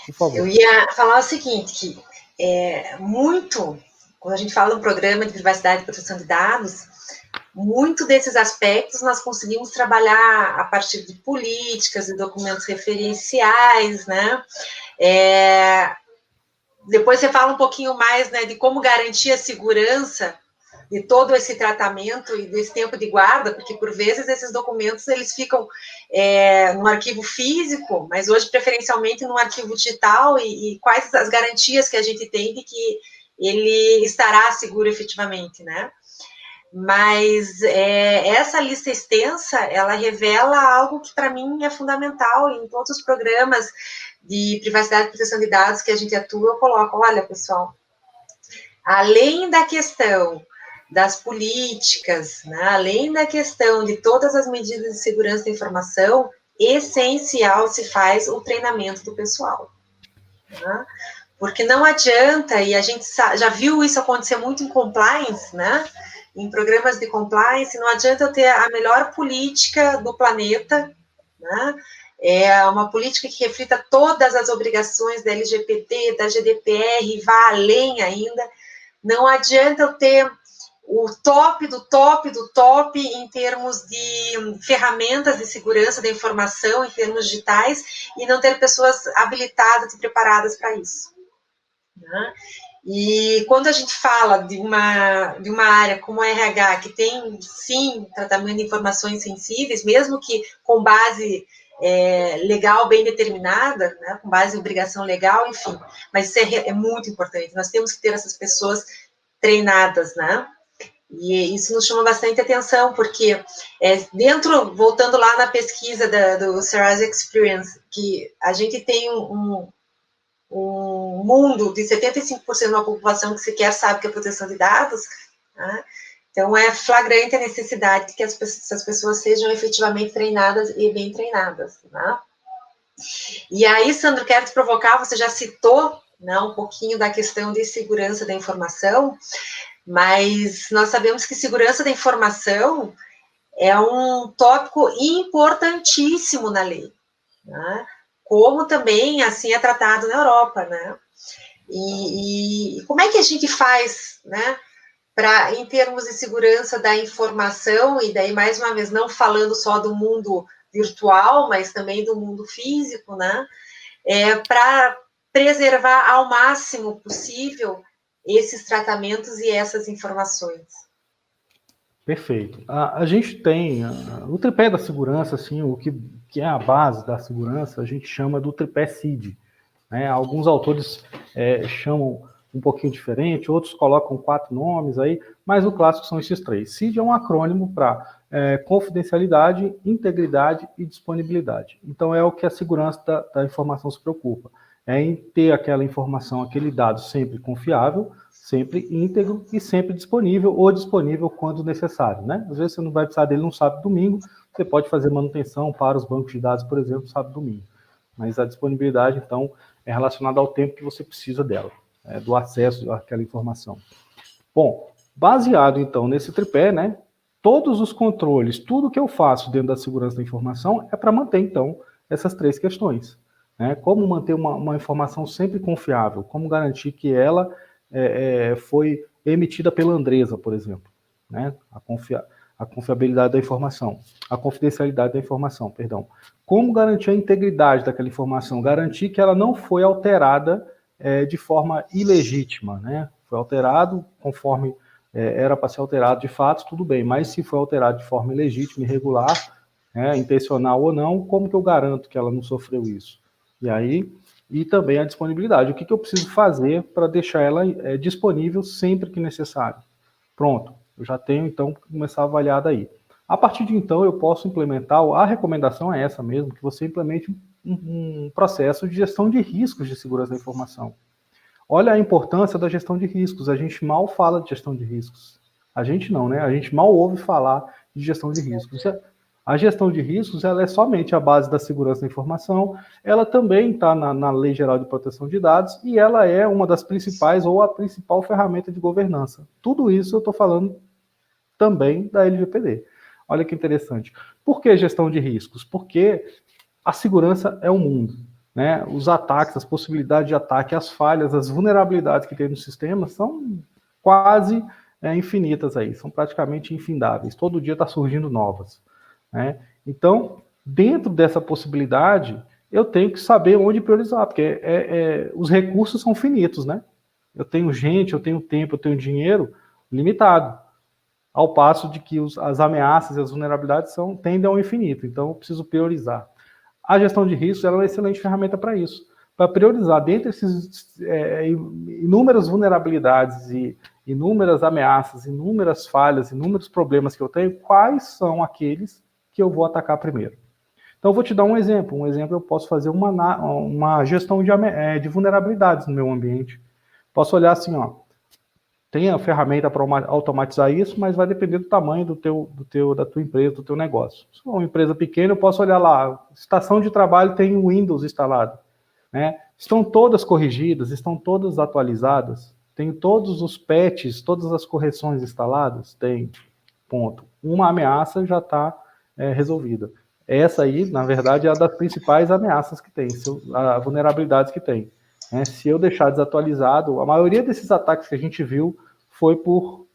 por favor. Eu ia falar o seguinte, que quando a gente fala do programa de privacidade e proteção de dados, muito desses aspectos nós conseguimos trabalhar a partir de políticas e documentos referenciais, né? Depois você fala um pouquinho mais, né, de como garantir a segurança de todo esse tratamento e desse tempo de guarda, porque por vezes esses documentos eles ficam no arquivo físico, mas hoje preferencialmente no arquivo digital, e quais as garantias que a gente tem de que ele estará seguro efetivamente, né? Mas essa lista extensa, ela revela algo que para mim é fundamental em todos os programas de privacidade e proteção de dados que a gente atua. Eu coloco, olha, pessoal, além da questão das políticas, né, além da questão de todas as medidas de segurança da informação, essencial se faz o treinamento do pessoal, né? Porque não adianta, e a gente já viu isso acontecer muito em compliance, né? Em programas de compliance, não adianta eu ter a melhor política do planeta, né? É uma política que reflita todas as obrigações da LGPD, da GDPR, vá além ainda. Não adianta eu ter o top do top do top em termos de ferramentas de segurança da informação, em termos digitais, e não ter pessoas habilitadas e preparadas para isso, né? E quando a gente fala de uma área como a RH, que tem, sim, tratamento de informações sensíveis, mesmo que com base legal bem determinada, né, com base em obrigação legal, enfim, mas isso é muito importante. Nós temos que ter essas pessoas treinadas, né? E isso nos chama bastante atenção, porque voltando lá na pesquisa do Serasa Experience, que a gente tem um mundo de 75% da população que sequer sabe que é proteção de dados, né? Então é flagrante a necessidade de que essas pessoas sejam efetivamente treinadas e bem treinadas, né? E aí, Sandro, quero te provocar, você já citou, né, um pouquinho da questão de segurança da informação, mas nós sabemos que segurança da informação é um tópico importantíssimo na lei, né? Como também assim é tratado na Europa, né? E como é que a gente faz, né, em termos de segurança da informação, e daí, mais uma vez, não falando só do mundo virtual, mas também do mundo físico, né, para preservar ao máximo possível esses tratamentos e essas informações. Perfeito. A gente tem o tripé da segurança, assim, o que é a base da segurança, a gente chama do tripé CID, né? Alguns autores chamam um pouquinho diferente, outros colocam 4 nomes aí, mas o clássico são esses 3. CID é um acrônimo para confidencialidade, integridade e disponibilidade. Então, é o que a segurança da informação se preocupa. É em ter aquela informação, aquele dado sempre confiável, sempre íntegro e sempre disponível, ou disponível quando necessário, né? Às vezes você não vai precisar dele no sábado e domingo, você pode fazer manutenção para os bancos de dados, por exemplo, sábado e domingo. Mas a disponibilidade, então, é relacionada ao tempo que você precisa dela, do acesso àquela informação. Bom, baseado, então, nesse tripé, né? Todos os controles, tudo que eu faço dentro da segurança da informação é para manter, então, essas 3 questões. Né? Como manter uma informação sempre confiável? Como garantir que ela foi emitida pela Andresa, por exemplo? Né? A confiabilidade da informação, a confidencialidade da informação, perdão. Como garantir a integridade daquela informação? Garantir que ela não foi alterada de forma ilegítima, né? Foi alterado conforme era para ser alterado de fato, tudo bem, mas se foi alterado de forma ilegítima, irregular, intencional ou não, como que eu garanto que ela não sofreu isso? E também a disponibilidade. O que eu preciso fazer para deixar ela disponível sempre que necessário? Pronto, eu já tenho, então, que começar a avaliar daí. A partir de então, eu posso implementar, a recomendação é essa mesmo, que você implemente um processo de gestão de riscos de segurança da informação. Olha a importância da gestão de riscos. A gente mal fala de gestão de riscos. A gente não, né? A gente mal ouve falar de gestão de riscos. A gestão de riscos, ela é somente a base da segurança da informação, ela também está na Lei Geral de Proteção de Dados e ela é uma das principais ou a principal ferramenta de governança. Tudo isso eu estou falando também da LGPD. Olha que interessante. Por que gestão de riscos? Porque a segurança é o mundo. Né? Os ataques, as possibilidades de ataque, as falhas, as vulnerabilidades que tem no sistema são quase infinitas aí, são praticamente infindáveis. Todo dia está surgindo novas. Né? Então, dentro dessa possibilidade, eu tenho que saber onde priorizar, porque os recursos são finitos, né? Eu tenho gente, eu tenho tempo, eu tenho dinheiro limitado, ao passo de que as ameaças e as vulnerabilidades tendem ao infinito, então eu preciso priorizar. A gestão de riscos ela é uma excelente ferramenta para isso, para priorizar dentre esses inúmeras vulnerabilidades e inúmeras ameaças, inúmeras falhas, inúmeros problemas que eu tenho, quais são aqueles que eu vou atacar primeiro. Então, eu vou te dar um exemplo. Um exemplo, eu posso fazer uma gestão de vulnerabilidades no meu ambiente. Posso olhar assim, tem a ferramenta para automatizar isso, mas vai depender do tamanho da tua empresa, do teu negócio. Se for uma empresa pequena, eu posso olhar lá, estação de trabalho tem o Windows instalado. Né? Estão todas corrigidas, estão todas atualizadas, tem todos os patches, todas as correções instaladas? Tem. Ponto. Uma ameaça já está resolvida. Essa aí, na verdade, é uma das principais ameaças que tem, vulnerabilidades que tem. Se eu deixar desatualizado, a maioria desses ataques que a gente viu foi por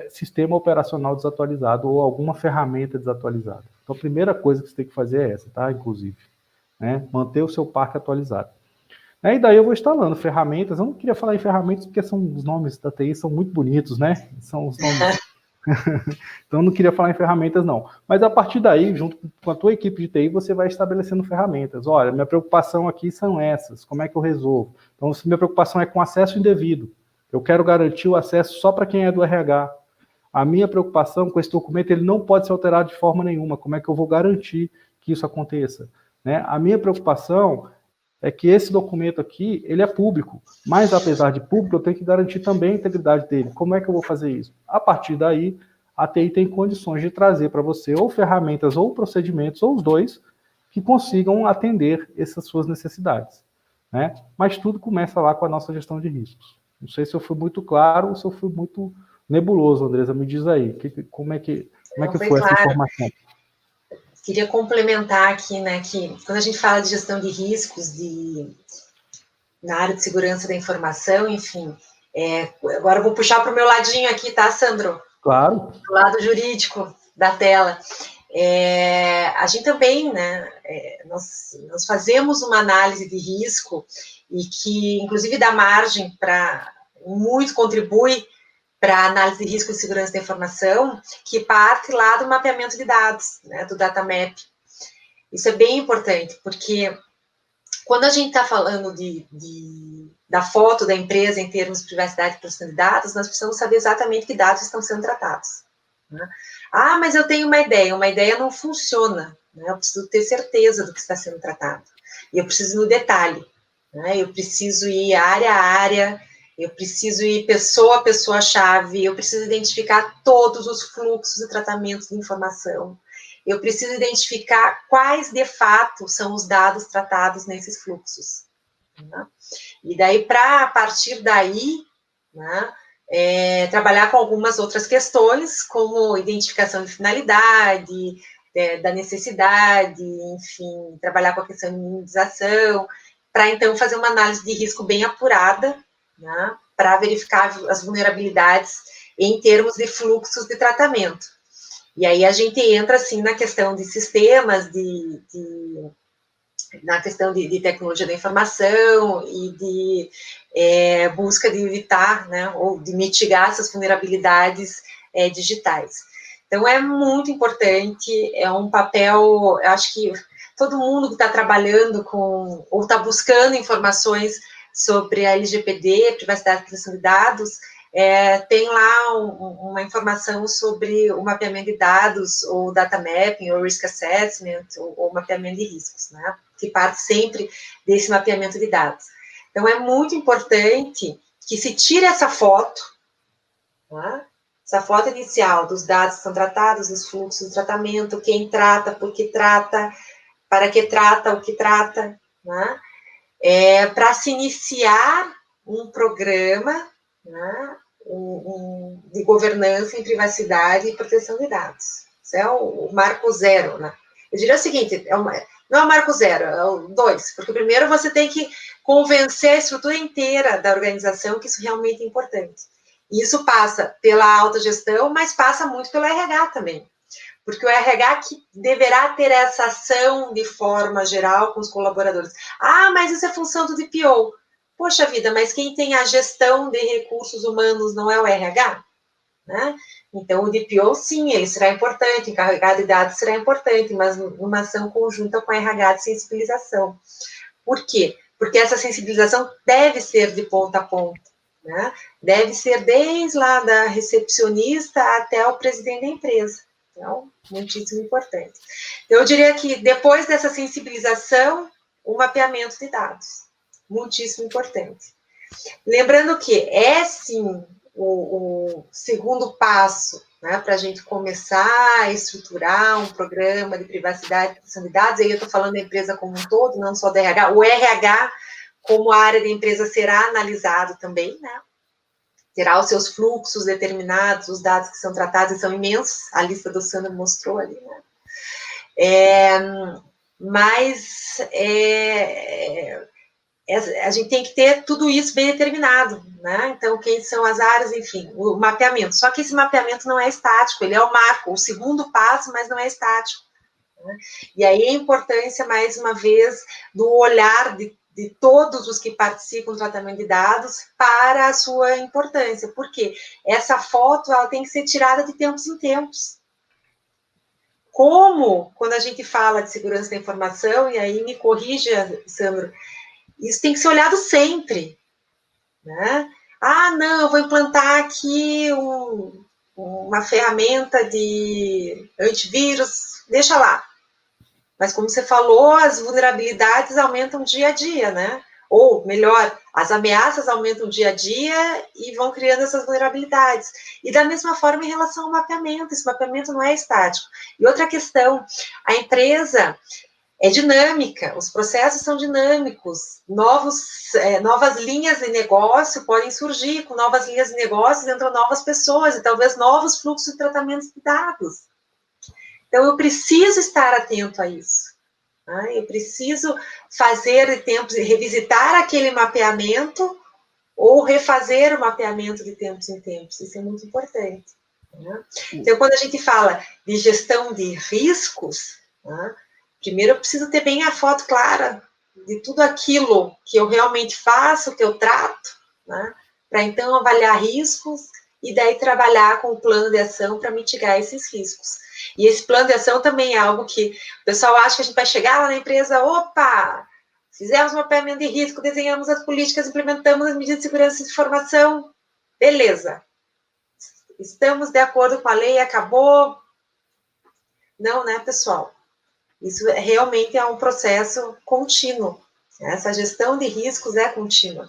sistema operacional desatualizado ou alguma ferramenta desatualizada. Então, a primeira coisa que você tem que fazer é essa, tá? Inclusive, manter o seu parque atualizado. E daí eu vou instalando ferramentas. Eu não queria falar em ferramentas porque os nomes da TI são muito bonitos, né? São os nomes... Então, eu não queria falar em ferramentas, não. Mas, a partir daí, junto com a tua equipe de TI, você vai estabelecendo ferramentas. Olha, minha preocupação aqui são essas. Como é que eu resolvo? Então, minha preocupação é com acesso indevido. Eu quero garantir o acesso só para quem é do RH. A minha preocupação com esse documento, ele não pode ser alterado de forma nenhuma. Como é que eu vou garantir que isso aconteça? A minha preocupação é que esse documento aqui, ele é público, mas apesar de público, eu tenho que garantir também a integridade dele. Como é que eu vou fazer isso? A partir daí, a TI tem condições de trazer para você ou ferramentas ou procedimentos, ou os dois, que consigam atender essas suas necessidades. Mas tudo começa lá com a nossa gestão de riscos. Não sei se eu fui muito claro ou se eu fui muito nebuloso, Andresa, me diz aí, como é que foi essa informação? Queria complementar aqui, né, que quando a gente fala de gestão de riscos na área de segurança da informação, enfim, agora eu vou puxar para o meu ladinho aqui, tá, Sandro? Claro. Do lado jurídico da tela. A gente também, né, nós fazemos uma análise de risco e que, inclusive, dá margem muito contribui para a análise de risco de segurança da informação, que parte lá do mapeamento de dados, né, do data map. Isso é bem importante, porque Quando a gente está falando da foto da empresa em termos de privacidade e proteção de dados, nós precisamos saber exatamente que dados estão sendo tratados. Né? Ah, mas eu tenho uma ideia não funciona. Né? Eu preciso ter certeza do que está sendo tratado. E eu preciso ir no detalhe. Né? Eu preciso ir área a área, eu preciso ir pessoa a pessoa-chave, eu preciso identificar todos os fluxos e tratamentos de informação. Eu preciso identificar quais, de fato, são os dados tratados nesses fluxos. Né? E daí, a partir daí, né, trabalhar com algumas outras questões, como identificação de finalidade, da necessidade, enfim, trabalhar com a questão de minimização, para, então, fazer uma análise de risco bem apurada, né, para verificar as vulnerabilidades em termos de fluxos de tratamento. E aí a gente entra, assim, na questão de sistemas, na questão de tecnologia da informação e de busca de evitar, né, ou de mitigar essas vulnerabilidades digitais. Então, é muito importante, é um papel, eu acho que todo mundo que está trabalhando com, ou está buscando informações sobre a LGPD, privacidade e proteção de dados, tem lá uma informação sobre o mapeamento de dados, ou data mapping, ou risk assessment, ou mapeamento de riscos, né? Que parte sempre desse mapeamento de dados. Então, é muito importante que se tire essa foto, né? Essa foto inicial dos dados que são tratados, os fluxos de tratamento, quem trata, por que trata, para que trata, o que trata, né? Para se iniciar um programa, né, de governança em privacidade e proteção de dados. Isso é o marco zero, né? Eu diria o seguinte, não é o marco zero, é o 2, porque primeiro você tem que convencer a estrutura inteira da organização que isso realmente é importante. E isso passa pela autogestão, mas passa muito pelo RH também. Porque o RH que deverá ter essa ação de forma geral com os colaboradores. Ah, mas isso é função do DPO. Poxa vida, mas quem tem a gestão de recursos humanos não é o RH? Né? Então, o DPO, sim, ele será importante, o encarregado de dados será importante, mas numa ação conjunta com a RH de sensibilização. Por quê? Porque essa sensibilização deve ser de ponta a ponta. Né? Deve ser desde lá da recepcionista até o presidente da empresa. Então, muitíssimo importante. Então, eu diria que depois dessa sensibilização, o mapeamento de dados. Muitíssimo importante. Lembrando que é, sim, o segundo passo, né, para a gente começar a estruturar um programa de privacidade e proteção de dados, aí eu estou falando da empresa como um todo, não só do RH. O RH, como área da empresa, será analisado também, né? Terá os seus fluxos determinados, os dados que são tratados são imensos, a lista do Sandro mostrou ali, né? Mas a gente tem que ter tudo isso bem determinado, né? Então, quem são as áreas, enfim, o mapeamento. Só que esse mapeamento não é estático, ele é o marco, o segundo passo, mas não é estático. Né? E aí a importância, mais uma vez, do olhar de todos os que participam do tratamento de dados para a sua importância. Por quê? Essa foto ela tem que ser tirada de tempos em tempos. Como, quando a gente fala de segurança da informação, e aí me corrija, Sandro, isso tem que ser olhado sempre. Né? Ah, não, eu vou implantar aqui uma ferramenta de antivírus, deixa lá. Mas, como você falou, as vulnerabilidades aumentam dia a dia, né? Ou, melhor, as ameaças aumentam dia a dia e vão criando essas vulnerabilidades. E, da mesma forma, em relação ao mapeamento, esse mapeamento não é estático. E outra questão, a empresa é dinâmica, os processos são dinâmicos, novas linhas de negócio podem surgir, com novas linhas de negócio entram novas pessoas e talvez novos fluxos de tratamento de dados. Então, eu preciso estar atento a isso. Né? Eu preciso fazer de tempos, revisitar aquele mapeamento ou refazer o mapeamento de tempos em tempos. Isso é muito importante. Né? Então, quando a gente fala de gestão de riscos, né, primeiro eu preciso ter bem a foto clara de tudo aquilo que eu realmente faço, que eu trato, né, para então avaliar riscos e daí trabalhar com o plano de ação para mitigar esses riscos. E esse plano de ação também é algo que o pessoal acha que a gente vai chegar lá na empresa, opa, Fizemos mapeamento de risco, desenhamos as políticas, implementamos as medidas de segurança de informação. Beleza. Estamos de acordo com a lei, acabou? Não, né, pessoal? Isso realmente é um processo contínuo. Essa gestão de riscos é contínua,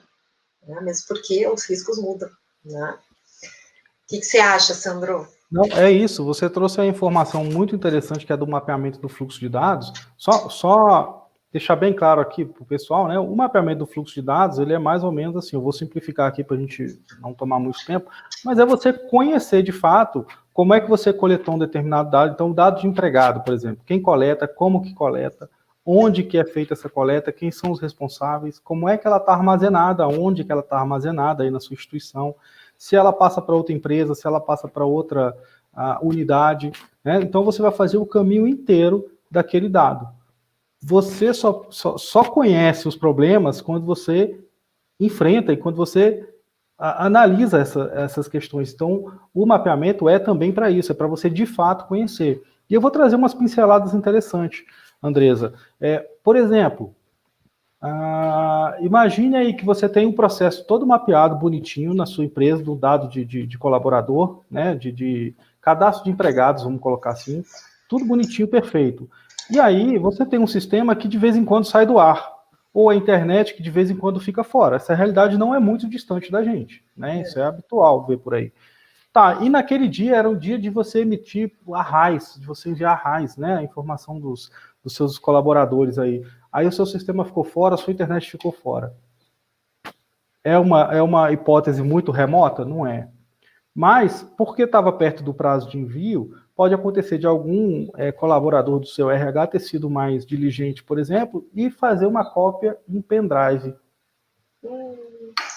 né? Mesmo porque os riscos mudam, né? O que você acha, Sandro? Não, é isso. Você trouxe a informação muito interessante que é do mapeamento do fluxo de dados. Só deixar bem claro aqui para o pessoal, né? O mapeamento do fluxo de dados, ele é mais ou menos assim, eu vou simplificar aqui para a gente não tomar muito tempo, mas é você conhecer de fato como é que você coletou um determinado dado. Então, o dado de empregado, por exemplo, quem coleta, como que coleta, onde que é feita essa coleta, quem são os responsáveis, como é que ela está armazenada, onde que ela está armazenada aí na sua instituição, se ela passa para outra empresa, se ela passa para outra unidade, né? Então, você vai fazer o caminho inteiro daquele dado. Você só conhece os problemas quando você enfrenta e quando você analisa essas questões. Então, o mapeamento é também para isso, é para você de fato conhecer. E eu vou trazer umas pinceladas interessantes, Andresa. Por exemplo, imagine aí que você tem um processo todo mapeado, bonitinho, na sua empresa, do dado de colaborador, né, de cadastro de empregados, vamos colocar assim, tudo bonitinho, perfeito. E aí, você tem um sistema que de vez em quando sai do ar, ou a internet que de vez em quando fica fora. Essa realidade não é muito distante da gente, né? Isso é habitual ver por aí. Tá, e naquele dia era o dia de você emitir arrais, de você enviar arrais, né? A informação dos seus colaboradores aí. Aí o seu sistema ficou fora, a sua internet ficou fora. É uma hipótese muito remota? Não é. Mas, porque estava perto do prazo de envio, pode acontecer de algum colaborador do seu RH ter sido mais diligente, por exemplo, e fazer uma cópia em pendrive.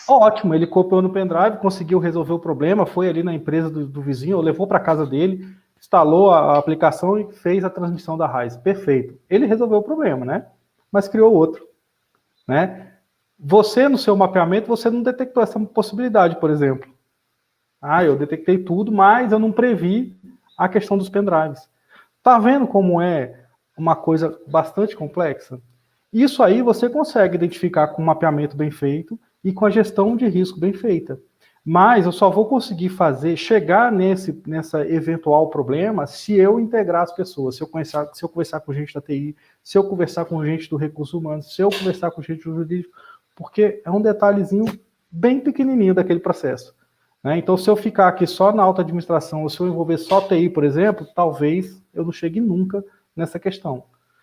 Ótimo, ele copiou no pendrive, conseguiu resolver o problema, foi ali na empresa do vizinho, levou para casa dele, instalou a aplicação e fez a transmissão da RAIS. Perfeito. Ele resolveu o problema, né? Mas criou outro, né? Você, no seu mapeamento, você não detectou essa possibilidade, por exemplo. Eu detectei tudo, mas eu não previ a questão dos pendrives. Tá vendo como é uma coisa bastante complexa? Isso aí você consegue identificar com um mapeamento bem feito e com a gestão de risco bem feita. Mas eu só vou conseguir chegar nessa eventual problema se eu integrar as pessoas, se eu conversar com gente da TI, se eu conversar com gente do recurso humano, se eu conversar com gente do jurídico, porque é um detalhezinho bem pequenininho daquele processo. Então, se eu ficar aqui só na alta administração, ou se eu envolver só TI, por exemplo, talvez eu não chegue nunca nessa questão.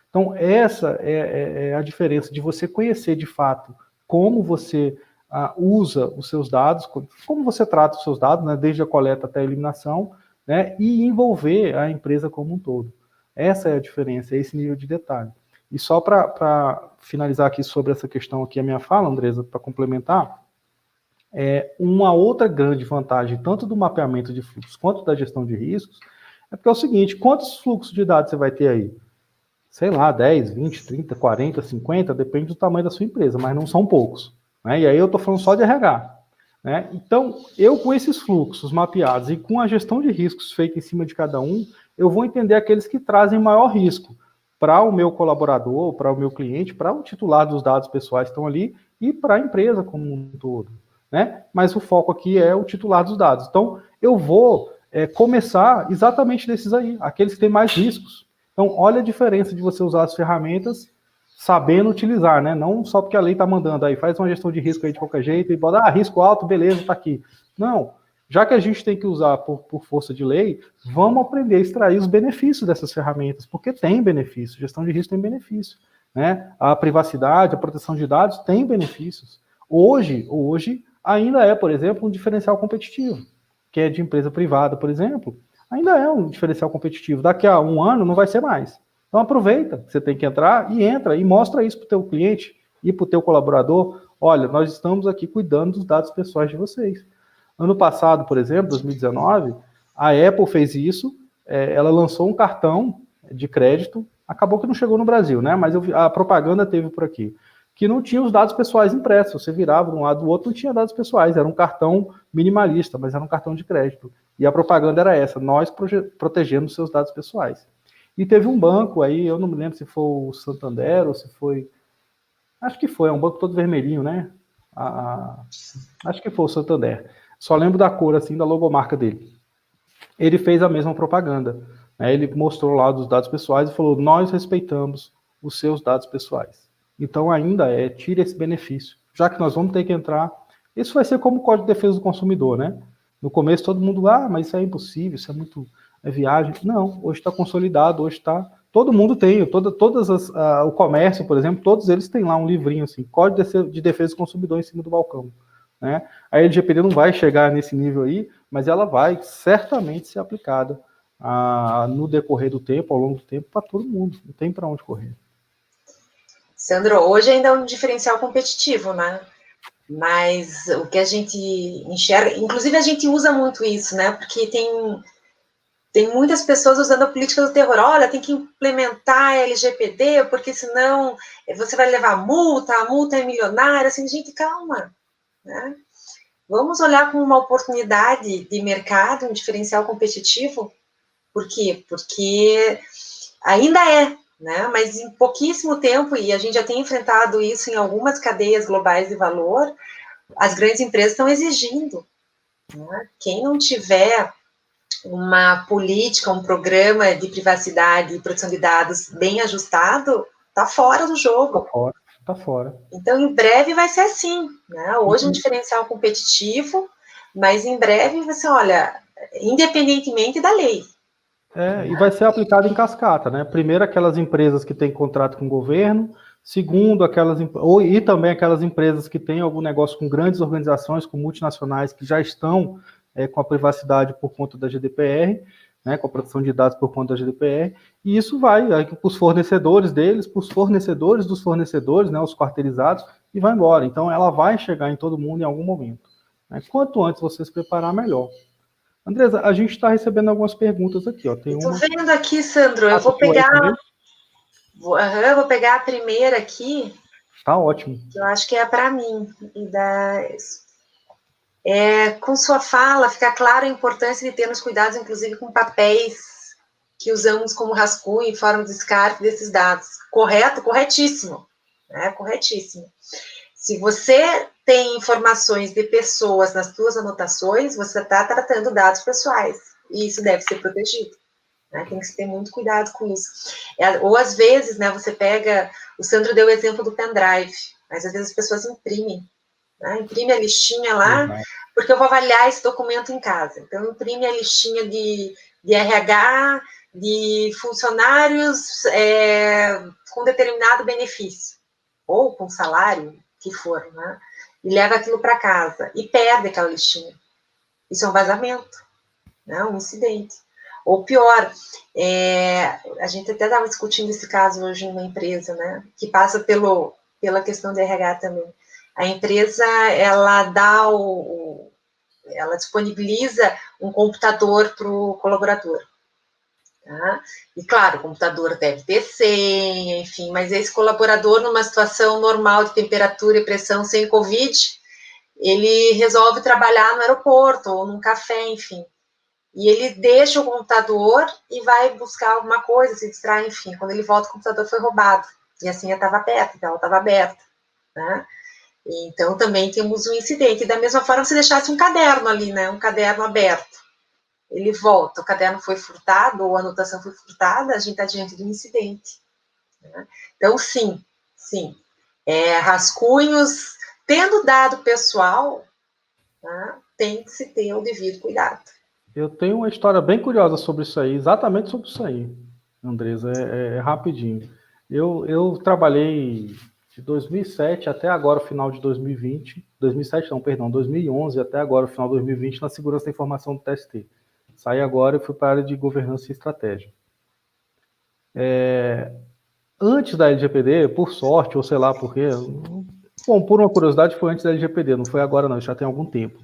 Então, essa é a diferença de você conhecer de fato como você usa os seus dados, como você trata os seus dados, né, desde a coleta até a eliminação, né, e envolver a empresa como um todo. Essa é a diferença, é esse nível de detalhe. E só para finalizar aqui sobre essa questão aqui, a minha fala, Andresa, para complementar, uma outra grande vantagem, tanto do mapeamento de fluxos quanto da gestão de riscos, é porque é o seguinte, quantos fluxos de dados você vai ter aí? Sei lá, 10, 20, 30, 40, 50, depende do tamanho da sua empresa, mas não são poucos. Né? E aí eu estou falando só de RH. Né? Então, eu com esses fluxos mapeados e com a gestão de riscos feita em cima de cada um, eu vou entender aqueles que trazem maior risco para o meu colaborador, para o meu cliente, para o titular dos dados pessoais que estão ali e para a empresa como um todo. Né? Mas o foco aqui é o titular dos dados. Então, eu vou começar exatamente desses aí, aqueles que têm mais riscos. Então, olha a diferença de você usar as ferramentas sabendo utilizar, né? Não só porque a lei está mandando aí, faz uma gestão de risco aí de qualquer jeito e bota, risco alto, beleza, está aqui. Não, já que a gente tem que usar por força de lei, vamos aprender a extrair os benefícios dessas ferramentas, porque tem benefício, gestão de risco tem benefício. Né? A privacidade, a proteção de dados tem benefícios. Hoje ainda é, por exemplo, um diferencial competitivo, que é de empresa privada, por exemplo, ainda é um diferencial competitivo. Daqui a um ano não vai ser mais. Então aproveita, você tem que entrar e entra e mostra isso para o teu cliente e para o teu colaborador. Olha, nós estamos aqui cuidando dos dados pessoais de vocês. Ano passado, por exemplo, 2019, a Apple fez isso, ela lançou um cartão de crédito, acabou que não chegou no Brasil, né? Mas a propaganda teve por aqui, que não tinha os dados pessoais impressos. Você virava de um lado do outro, não tinha dados pessoais. Era um cartão minimalista, mas era um cartão de crédito. E a propaganda era essa, nós protegemos seus dados pessoais. E teve um banco aí, eu não me lembro se foi o Santander ou se foi... Acho que foi, é um banco todo vermelhinho, né? Acho que foi o Santander. Só lembro da cor, assim, da logomarca dele. Ele fez a mesma propaganda, né? Ele mostrou lá dos dados pessoais e falou, nós respeitamos os seus dados pessoais. Então, ainda tire esse benefício. Já que nós vamos ter que entrar... Isso vai ser como o Código de Defesa do Consumidor, né? No começo, todo mundo, mas isso é impossível, isso é muito... viagem. Não, hoje está consolidado, hoje está... Todo mundo tem, o comércio, por exemplo, todos eles têm lá um livrinho assim, Código de Defesa do Consumidor em cima do balcão, né? A LGPD não vai chegar nesse nível aí, mas ela vai certamente ser aplicada no decorrer do tempo, ao longo do tempo, para todo mundo. Não tem para onde correr. Sandro, hoje ainda é um diferencial competitivo, né? Mas o que a gente enxerga, inclusive a gente usa muito isso, né? Porque tem muitas pessoas usando a política do terror. Olha, tem que implementar a LGPD, porque senão você vai levar multa, a multa é milionária. Assim, gente, calma, né? Vamos olhar como uma oportunidade de mercado, um diferencial competitivo. Por quê? Porque ainda né? Mas em pouquíssimo tempo, e a gente já tem enfrentado isso em algumas cadeias globais de valor, as grandes empresas estão exigindo, né? Quem não tiver uma política, um programa de privacidade e proteção de dados bem ajustado, está fora do jogo. Está fora. Então, em breve vai ser assim, né? Hoje um diferencial competitivo, mas em breve você, olha, independentemente da lei. E vai ser aplicado em cascata, né? Primeiro aquelas empresas que têm contrato com o governo, segundo e também aquelas empresas que têm algum negócio com grandes organizações, com multinacionais que já estão com a privacidade por conta da GDPR, né, com a proteção de dados por conta da GDPR, e isso vai para os fornecedores deles, para os fornecedores dos fornecedores, né, os quarteirizados, e vai embora. Então ela vai chegar em todo mundo em algum momento, né? Quanto antes você se preparar, melhor. Andresa, a gente está recebendo algumas perguntas aqui, ó. Estou vendo aqui, Sandro, eu vou pegar a primeira aqui. Tá ótimo. Que eu acho que é para mim. Com sua fala, fica clara a importância de termos cuidados, inclusive com papéis que usamos como rascunho e forma de descarte desses dados. Correto? Corretíssimo. Corretíssimo. Se você tem informações de pessoas nas suas anotações, você está tratando dados pessoais. E isso deve ser protegido. Né? Tem que ter muito cuidado com isso. Ou às vezes, né, você pega... O Sandro deu o exemplo do pendrive, mas às vezes as pessoas imprimem. Né? Imprime a listinha lá, porque eu vou avaliar esse documento em casa. Então, imprime a listinha de RH, de funcionários com determinado benefício, ou com salário, que for, né? E leva aquilo para casa, e perde aquela listinha. Isso é um vazamento, né? Um incidente. Ou pior, a gente até estava discutindo esse caso hoje numa empresa, né? Que passa pela questão de RH também. A empresa, ela disponibiliza um computador para o colaborador. Tá? E, claro, o computador deve ter senha, enfim, mas esse colaborador, numa situação normal de temperatura e pressão sem Covid, ele resolve trabalhar no aeroporto ou num café, enfim. E ele deixa o computador e vai buscar alguma coisa, se distrai, enfim. Quando ele volta, o computador foi roubado. E a senha estava aberta, então ela estava aberta, né? Então, também temos um incidente. E da mesma forma, se deixasse um caderno ali, né? Um caderno aberto. Ele volta, o caderno foi furtado, ou a anotação foi furtada, a gente está diante de um incidente. Né? Então, sim. Rascunhos, tendo dado pessoal, né, tem que se ter o devido cuidado. Eu tenho uma história bem curiosa sobre isso aí, exatamente sobre isso aí, Andresa, rapidinho. Eu trabalhei de 2007 até agora, final de 2020, 2011 até agora, final de 2020, na segurança da informação do TST. Saí agora e fui para a área de governança e estratégia. Antes da LGPD, por sorte, ou sei lá por quê, bom, por uma curiosidade, foi antes da LGPD, não foi agora não, já tem algum tempo.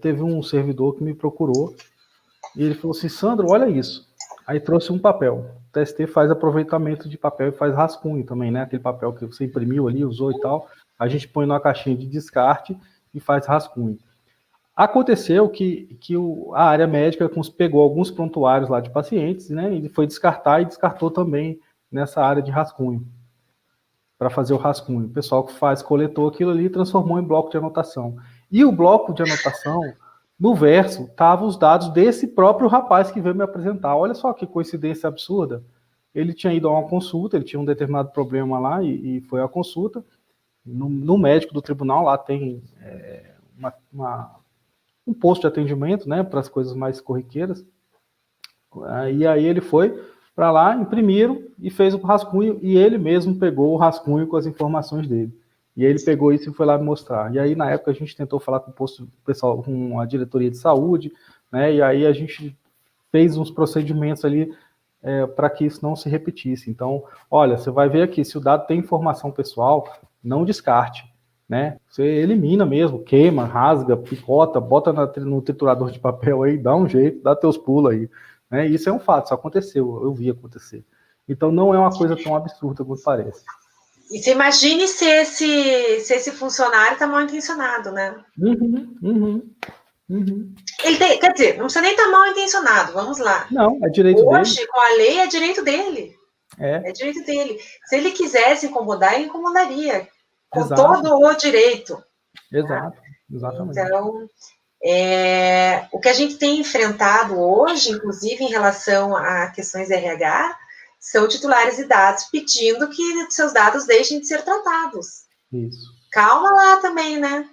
Teve um servidor que me procurou e ele falou assim, Sandro, olha isso. Aí trouxe um papel. O TST faz aproveitamento de papel e faz rascunho também, né? Aquele papel que você imprimiu ali, usou e tal. A gente põe numa caixinha de descarte e faz rascunho. Aconteceu que a área médica pegou alguns prontuários lá de pacientes, né? E foi descartar e descartou também nessa área de rascunho. para fazer o rascunho. O pessoal que faz, coletou aquilo ali e transformou em bloco de anotação. E o bloco de anotação, no verso, estavam os dados desse próprio rapaz que veio me apresentar. Olha só que coincidência absurda. Ele tinha ido a uma consulta, ele tinha um determinado problema lá e foi à consulta. No médico do tribunal, lá tem um posto de atendimento, né, para as coisas mais corriqueiras. E aí ele foi para lá, imprimiram e fez o rascunho, e ele mesmo pegou o rascunho com as informações dele. E aí ele pegou isso e foi lá me mostrar. E aí, na época, a gente tentou falar com o pessoal, com a diretoria de saúde, né, e aí a gente fez uns procedimentos ali para que isso não se repetisse. Então, olha, você vai ver aqui, se o dado tem informação pessoal, não descarte, né? Você elimina mesmo, queima, rasga, picota, bota no triturador de papel aí, dá um jeito, dá teus pulos aí. Né? Isso é um fato, isso aconteceu, eu vi acontecer. Então, não é uma coisa tão absurda quanto parece. E você imagine se esse funcionário está mal intencionado, né? Ele tem, quer dizer, não precisa nem estar mal intencionado, vamos lá. Não, é direito dele. Hoje, com a lei, é direito dele. É direito dele. Se ele quisesse incomodar, ele incomodaria. Com Exato. todo o direito. Exato, exatamente. Então, o que a gente tem enfrentado hoje, inclusive em relação a questões de RH, são titulares de dados pedindo que seus dados deixem de ser tratados. Isso. Calma lá também, né?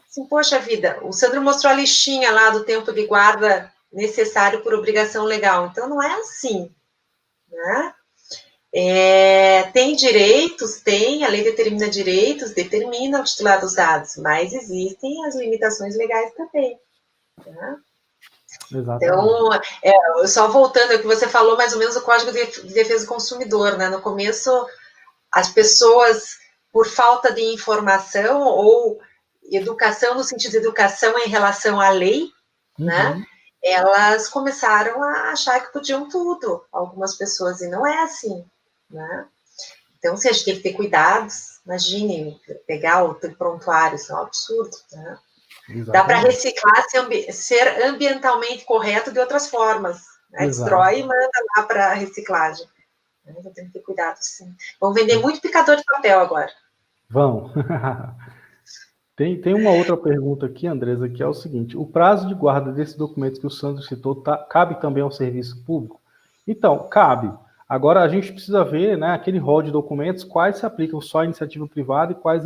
Assim, poxa vida, o Sandro mostrou a listinha lá do tempo de guarda necessário por obrigação legal. Então, não é assim, né? Tem direitos, a lei determina direitos, determina o titular dos dados, mas existem as limitações legais também. Né? Então, só voltando ao que você falou, mais ou menos o Código de Defesa do Consumidor, né? No começo, as pessoas, por falta de informação ou educação, no sentido de educação em relação à lei, né? Elas começaram a achar que podiam tudo, algumas pessoas, e não é assim. Né? Então, se a gente tem que ter cuidados, imagine pegar o prontuário, isso é um absurdo. Né? Dá para reciclar, ser ambientalmente correto de outras formas. Né? Destrói e manda lá para a reciclagem. Então, tem que ter cuidado, sim. Vão vender muito picador de papel agora. Vão. Tem uma outra pergunta aqui, Andresa, que é o seguinte: o prazo de guarda desses documentos que o Sandro citou cabe também ao serviço público? Então, cabe. Agora, a gente precisa ver, né, aquele rol de documentos, quais se aplicam só à iniciativa privada e quais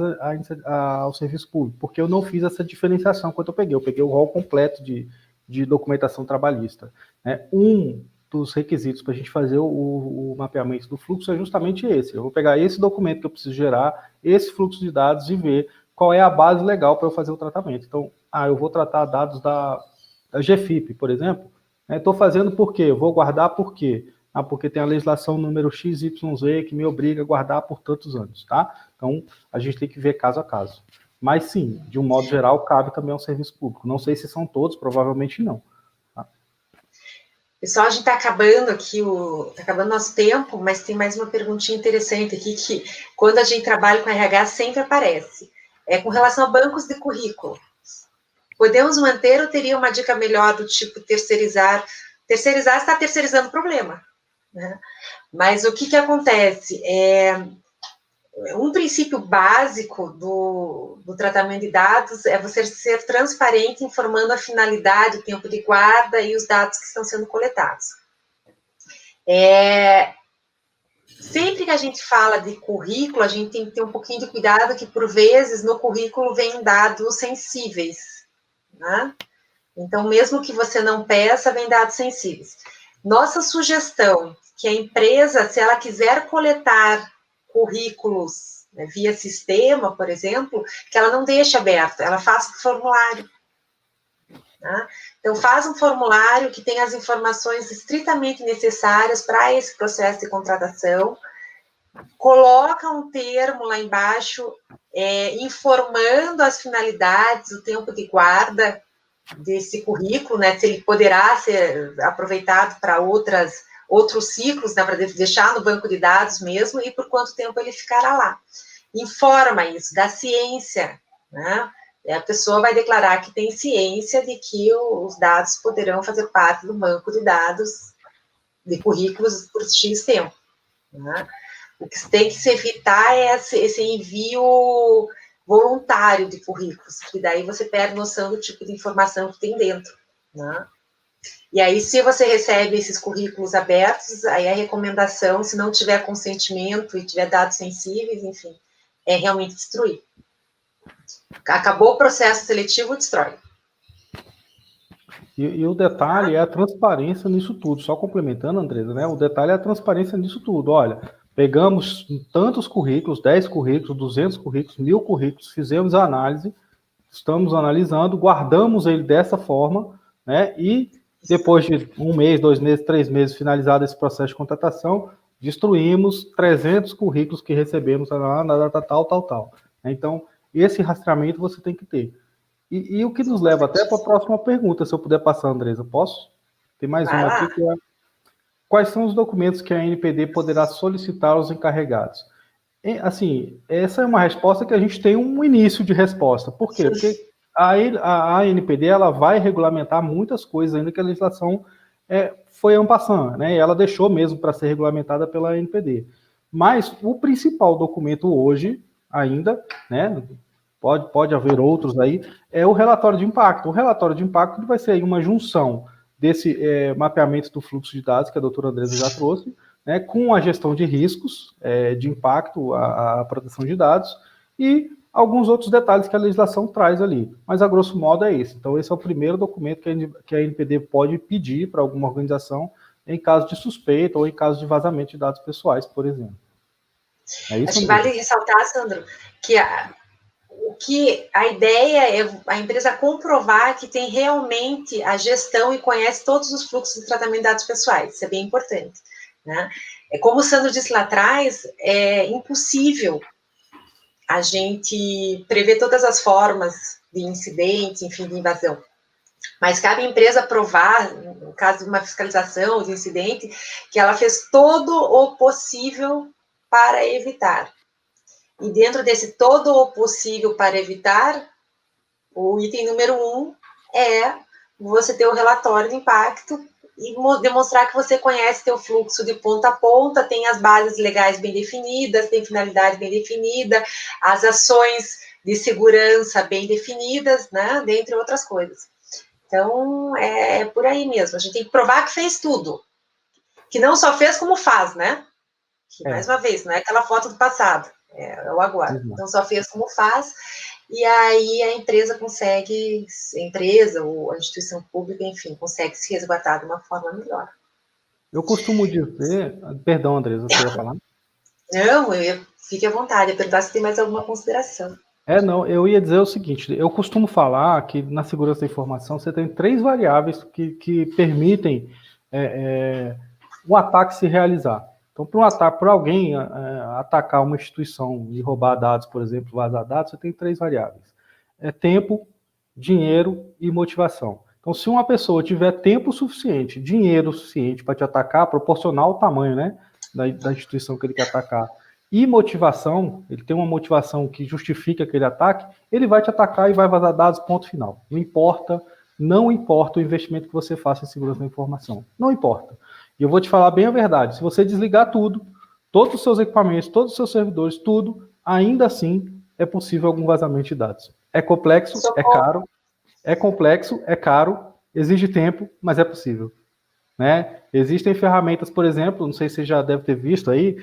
ao serviço público, porque eu não fiz essa diferenciação quando eu peguei o rol completo de documentação trabalhista. Né? Um dos requisitos para a gente fazer o mapeamento do fluxo é justamente esse. Eu vou pegar esse documento que eu preciso gerar, esse fluxo de dados e ver qual é a base legal para eu fazer o tratamento. Então, eu vou tratar dados da GFIP, por exemplo. Estou fazendo por quê? Eu vou guardar por quê? Porque tem a legislação número XYZ que me obriga a guardar por tantos anos, tá? Então, a gente tem que ver caso a caso. Mas, sim, de um modo geral, cabe também ao serviço público. Não sei se são todos, provavelmente não. Tá? Pessoal, a gente está acabando aqui, está acabando nosso tempo, mas tem mais uma perguntinha interessante aqui, que quando a gente trabalha com RH, sempre aparece. Com relação a bancos de currículo. Podemos manter ou teria uma dica melhor do tipo terceirizar? Terceirizar está terceirizando o problema. Né? Mas o que acontece? Um princípio básico do tratamento de dados é você ser transparente, informando a finalidade, o tempo de guarda e os dados que estão sendo coletados. Sempre que a gente fala de currículo, a gente tem que ter um pouquinho de cuidado, que por vezes no currículo vem dados sensíveis. Né? Então, mesmo que você não peça, vem dados sensíveis. Nossa sugestão, que a empresa, se ela quiser coletar currículos, né, via sistema, por exemplo, que ela não deixe aberto, ela faça um formulário. Tá? Então, faz um formulário que tenha as informações estritamente necessárias para esse processo de contratação, coloca um termo lá embaixo, informando as finalidades, o tempo de guarda desse currículo, né, se ele poderá ser aproveitado para outros ciclos, né, para deixar no banco de dados mesmo, e por quanto tempo ele ficará lá. Informa isso, da ciência, né? A pessoa vai declarar que tem ciência de que os dados poderão fazer parte do banco de dados de currículos por X tempo. Né? O que tem que se evitar é esse envio voluntário de currículos, porque daí você perde noção do tipo de informação que tem dentro, né? E aí, se você recebe esses currículos abertos, aí a recomendação, se não tiver consentimento e tiver dados sensíveis, enfim, é realmente destruir. Acabou o processo seletivo, destrói. E o detalhe é a transparência nisso tudo. Só complementando, Andresa, né? O detalhe é a transparência nisso tudo. Olha, pegamos tantos currículos, 10 currículos, 200 currículos, 1000 currículos, fizemos a análise, estamos analisando, guardamos ele dessa forma, né? E depois de 1 mês, 2 meses, 3 meses, finalizado esse processo de contratação, destruímos 300 currículos que recebemos na data tal. Então, esse rastreamento você tem que ter. E o que nos leva até para a próxima pergunta, se eu puder passar, Andresa, posso? Tem mais uma aqui, que é: quais são os documentos que a ANPD poderá solicitar aos encarregados? Assim, essa é uma resposta que a gente tem um início de resposta. Por quê? Porque a ANPD ela vai regulamentar muitas coisas ainda que a legislação foi en passant, né? Ela deixou mesmo para ser regulamentada pela ANPD. Mas o principal documento hoje, ainda, né? Pode haver outros aí, é o relatório de impacto. O relatório de impacto vai ser aí uma junção desse mapeamento do fluxo de dados que a doutora Andresa já trouxe, né, com a gestão de riscos de impacto, a proteção de dados e alguns outros detalhes que a legislação traz ali. Mas, a grosso modo, é esse. Então, esse é o primeiro documento que a ANPD pode pedir para alguma organização em caso de suspeita ou em caso de vazamento de dados pessoais, por exemplo. É isso. Acho que vale ressaltar, Sandro, que a ideia é a empresa comprovar que tem realmente a gestão e conhece todos os fluxos de tratamento de dados pessoais. Isso é bem importante, né? Como o Sandro disse lá atrás, é impossível a gente prever todas as formas de incidente, enfim, de invasão. Mas cabe à empresa provar, no caso de uma fiscalização de incidente, que ela fez todo o possível para evitar. E dentro desse todo o possível para evitar, o item número 1 é você ter o relatório de impacto e demonstrar que você conhece teu fluxo de ponta a ponta, tem as bases legais bem definidas, tem finalidade bem definida, as ações de segurança bem definidas, né, dentre outras coisas. Então, é por aí mesmo. A gente tem que provar que fez tudo. Que não só fez, como faz, né? Que, mais uma vez, não é aquela foto do passado. É o agora. Então, só fez como faz, e aí a empresa consegue, ou a instituição pública, enfim, consegue se resguardar de uma forma melhor. Eu costumo dizer... Perdão, Andresa, você ia falar? Não, fique à vontade, eu perguntar se tem mais alguma consideração. Não, eu ia dizer o seguinte, eu costumo falar que na segurança da informação você tem 3 variáveis que permitem o ataque se realizar. Então, para alguém atacar uma instituição e roubar dados, por exemplo, vazar dados, você tem 3 variáveis. Tempo, dinheiro e motivação. Então, se uma pessoa tiver tempo suficiente, dinheiro suficiente para te atacar, proporcional ao tamanho, né, da instituição que ele quer atacar, e motivação, ele tem uma motivação que justifica aquele ataque, ele vai te atacar e vai vazar dados, ponto final. Não importa o investimento que você faça em segurança da informação. Não importa. E eu vou te falar bem a verdade, se você desligar tudo, todos os seus equipamentos, todos os seus servidores, tudo, ainda assim é possível algum vazamento de dados. É complexo, é caro, exige tempo, mas é possível. Né? Existem ferramentas, por exemplo, não sei se você já deve ter visto aí,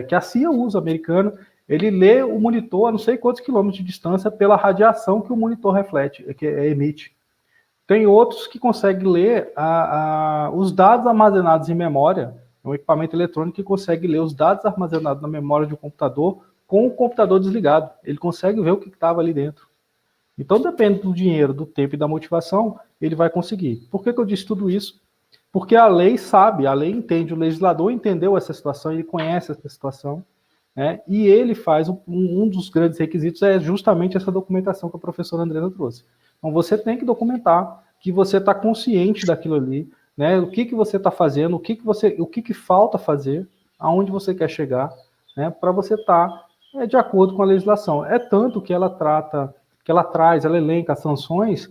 que a CIA usa, americano, ele lê o monitor a não sei quantos quilômetros de distância pela radiação que o monitor reflete, que emite. Tem outros que conseguem ler os dados armazenados em memória, é um equipamento eletrônico que consegue ler os dados armazenados na memória de um computador com o computador desligado. Ele consegue ver o que estava ali dentro. Então, depende do dinheiro, do tempo e da motivação, ele vai conseguir. Por que eu disse tudo isso? Porque a lei sabe, a lei entende, o legislador entendeu essa situação, ele conhece essa situação, né? E ele faz, um dos grandes requisitos é justamente essa documentação que a professora Andresa trouxe. Então, você tem que documentar que você está consciente daquilo ali, né? O que você está fazendo, o que falta fazer, aonde você quer chegar, né? Para você estar de acordo com a legislação. É tanto que ela ela elenca as sanções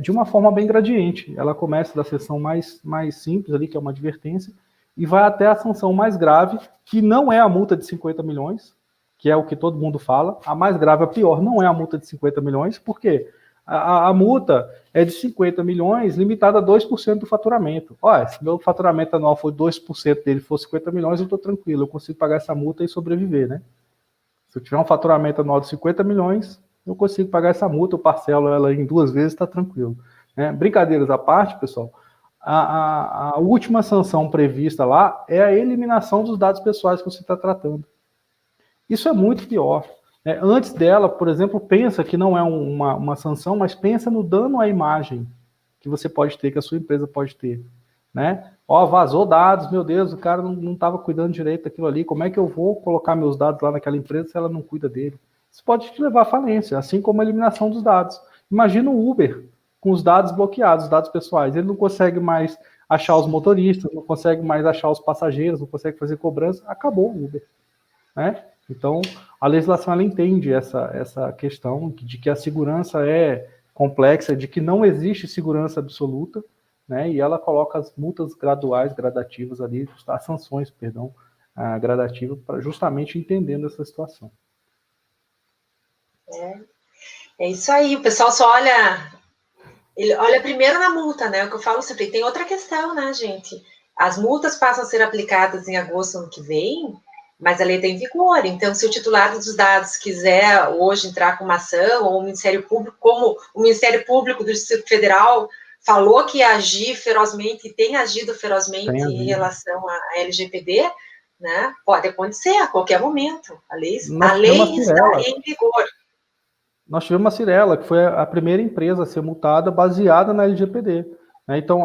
de uma forma bem gradiente. Ela começa da seção mais simples ali, que é uma advertência, e vai até a sanção mais grave, que não é a multa de 50 milhões, que é o que todo mundo fala. A mais grave, a pior, não é a multa de 50 milhões, por quê? A multa é de 50 milhões, limitada a 2% do faturamento. Olha, se meu faturamento anual for 2% dele for 50 milhões, eu estou tranquilo, eu consigo pagar essa multa e sobreviver, né? Se eu tiver um faturamento anual de 50 milhões, eu consigo pagar essa multa, eu parcelo ela em 2 vezes, está tranquilo. Né? Brincadeiras à parte, pessoal, a última sanção prevista lá é a eliminação dos dados pessoais que você está tratando. Isso é muito pior. Né? Antes dela, por exemplo, pensa que não é uma sanção, mas pensa no dano à imagem que você pode ter, que a sua empresa pode ter. Né? Ó, vazou dados, meu Deus, o cara não estava cuidando direito daquilo ali, como é que eu vou colocar meus dados lá naquela empresa se ela não cuida dele? Isso pode te levar à falência, assim como a eliminação dos dados. Imagina o Uber com os dados bloqueados, os dados pessoais. Ele não consegue mais achar os motoristas, não consegue mais achar os passageiros, não consegue fazer cobrança, acabou o Uber. Né? Então, a legislação ela entende essa questão de que a segurança é complexa, de que não existe segurança absoluta, né? E ela coloca as multas graduais, gradativas ali, as sanções, perdão, gradativas, para justamente entendendo essa situação. É isso aí, o pessoal só olha, ele olha primeiro na multa, né? O que eu falo sempre, tem outra questão, né, gente? As multas passam a ser aplicadas em agosto do ano que vem, mas a lei está em vigor, então se o titular dos dados quiser hoje entrar com uma ação, ou o Ministério Público, como o Ministério Público do Distrito Federal falou que ia agir ferozmente, e tem agido ferozmente em relação à LGPD, né, pode acontecer a qualquer momento, a lei está em vigor. Nós tivemos a Cirela, que foi a primeira empresa a ser multada baseada na LGPD. Né? Então,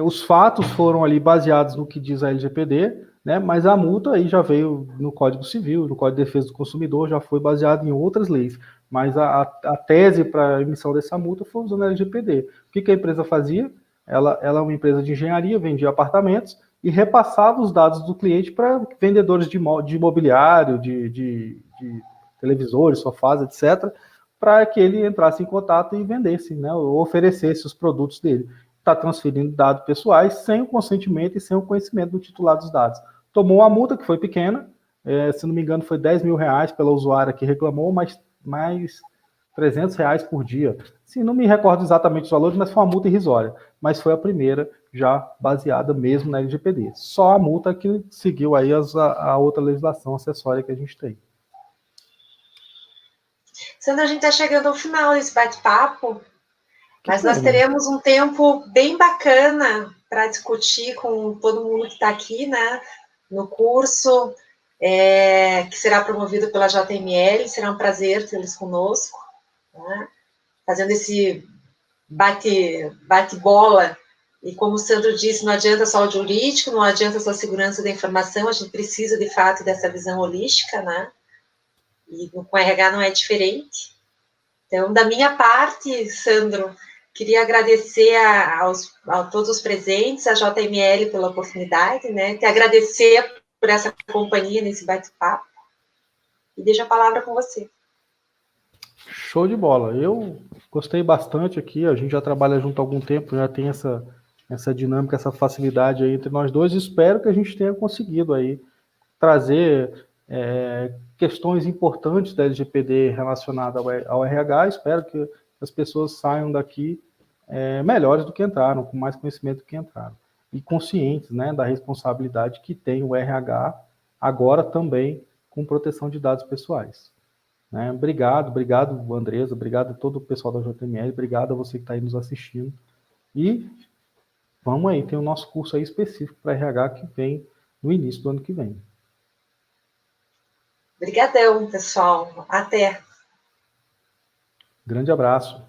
os fatos foram ali baseados no que diz a LGPD, né? Mas a multa aí já veio no Código Civil, no Código de Defesa do Consumidor, já foi baseado em outras leis. Mas a tese para a emissão dessa multa foi usando a LGPD. O que a empresa fazia? Ela é uma empresa de engenharia, vendia apartamentos e repassava os dados do cliente para vendedores de imobiliário, de televisores, sofás, etc., para que ele entrasse em contato e vendesse, né? Ou oferecesse os produtos dele. Está transferindo dados pessoais sem o consentimento e sem o conhecimento do titular dos dados. Tomou uma multa que foi pequena, se não me engano foi R$10 mil pela usuária que reclamou, mas mais R$300 por dia. Sim, não me recordo exatamente os valores, mas foi uma multa irrisória. Mas foi a primeira já baseada mesmo na LGPD. Só a multa que seguiu aí a outra legislação acessória que a gente tem. Sandra, a gente está chegando ao final desse bate-papo, mas nós teremos um tempo bem bacana para discutir com todo mundo que está aqui, né, no curso, que será promovido pela JML. Será um prazer tê-los conosco, né, fazendo esse bate-bola. E como o Sandro disse, não adianta só o jurídico, não adianta só a segurança da informação, a gente precisa, de fato, dessa visão holística, né, e com RH não é diferente. Então, da minha parte, Sandro, queria agradecer a todos os presentes, a JML pela oportunidade, né? Te agradecer por essa companhia nesse bate-papo. E deixo a palavra com você. Show de bola. Eu gostei bastante aqui, a gente já trabalha junto há algum tempo, já tem essa dinâmica, essa facilidade aí entre nós dois. Espero que a gente tenha conseguido aí trazer questões importantes da LGPD relacionadas ao RH. Espero que as pessoas saiam daqui melhores do que entraram, com mais conhecimento do que entraram. E conscientes, né, da responsabilidade que tem o RH agora também com proteção de dados pessoais. Né? Obrigado, Andresa, obrigado a todo o pessoal da JML, obrigado a você que está aí nos assistindo. E vamos aí, tem o nosso curso aí específico para RH que vem no início do ano que vem. Obrigadão, pessoal. Até. Grande abraço.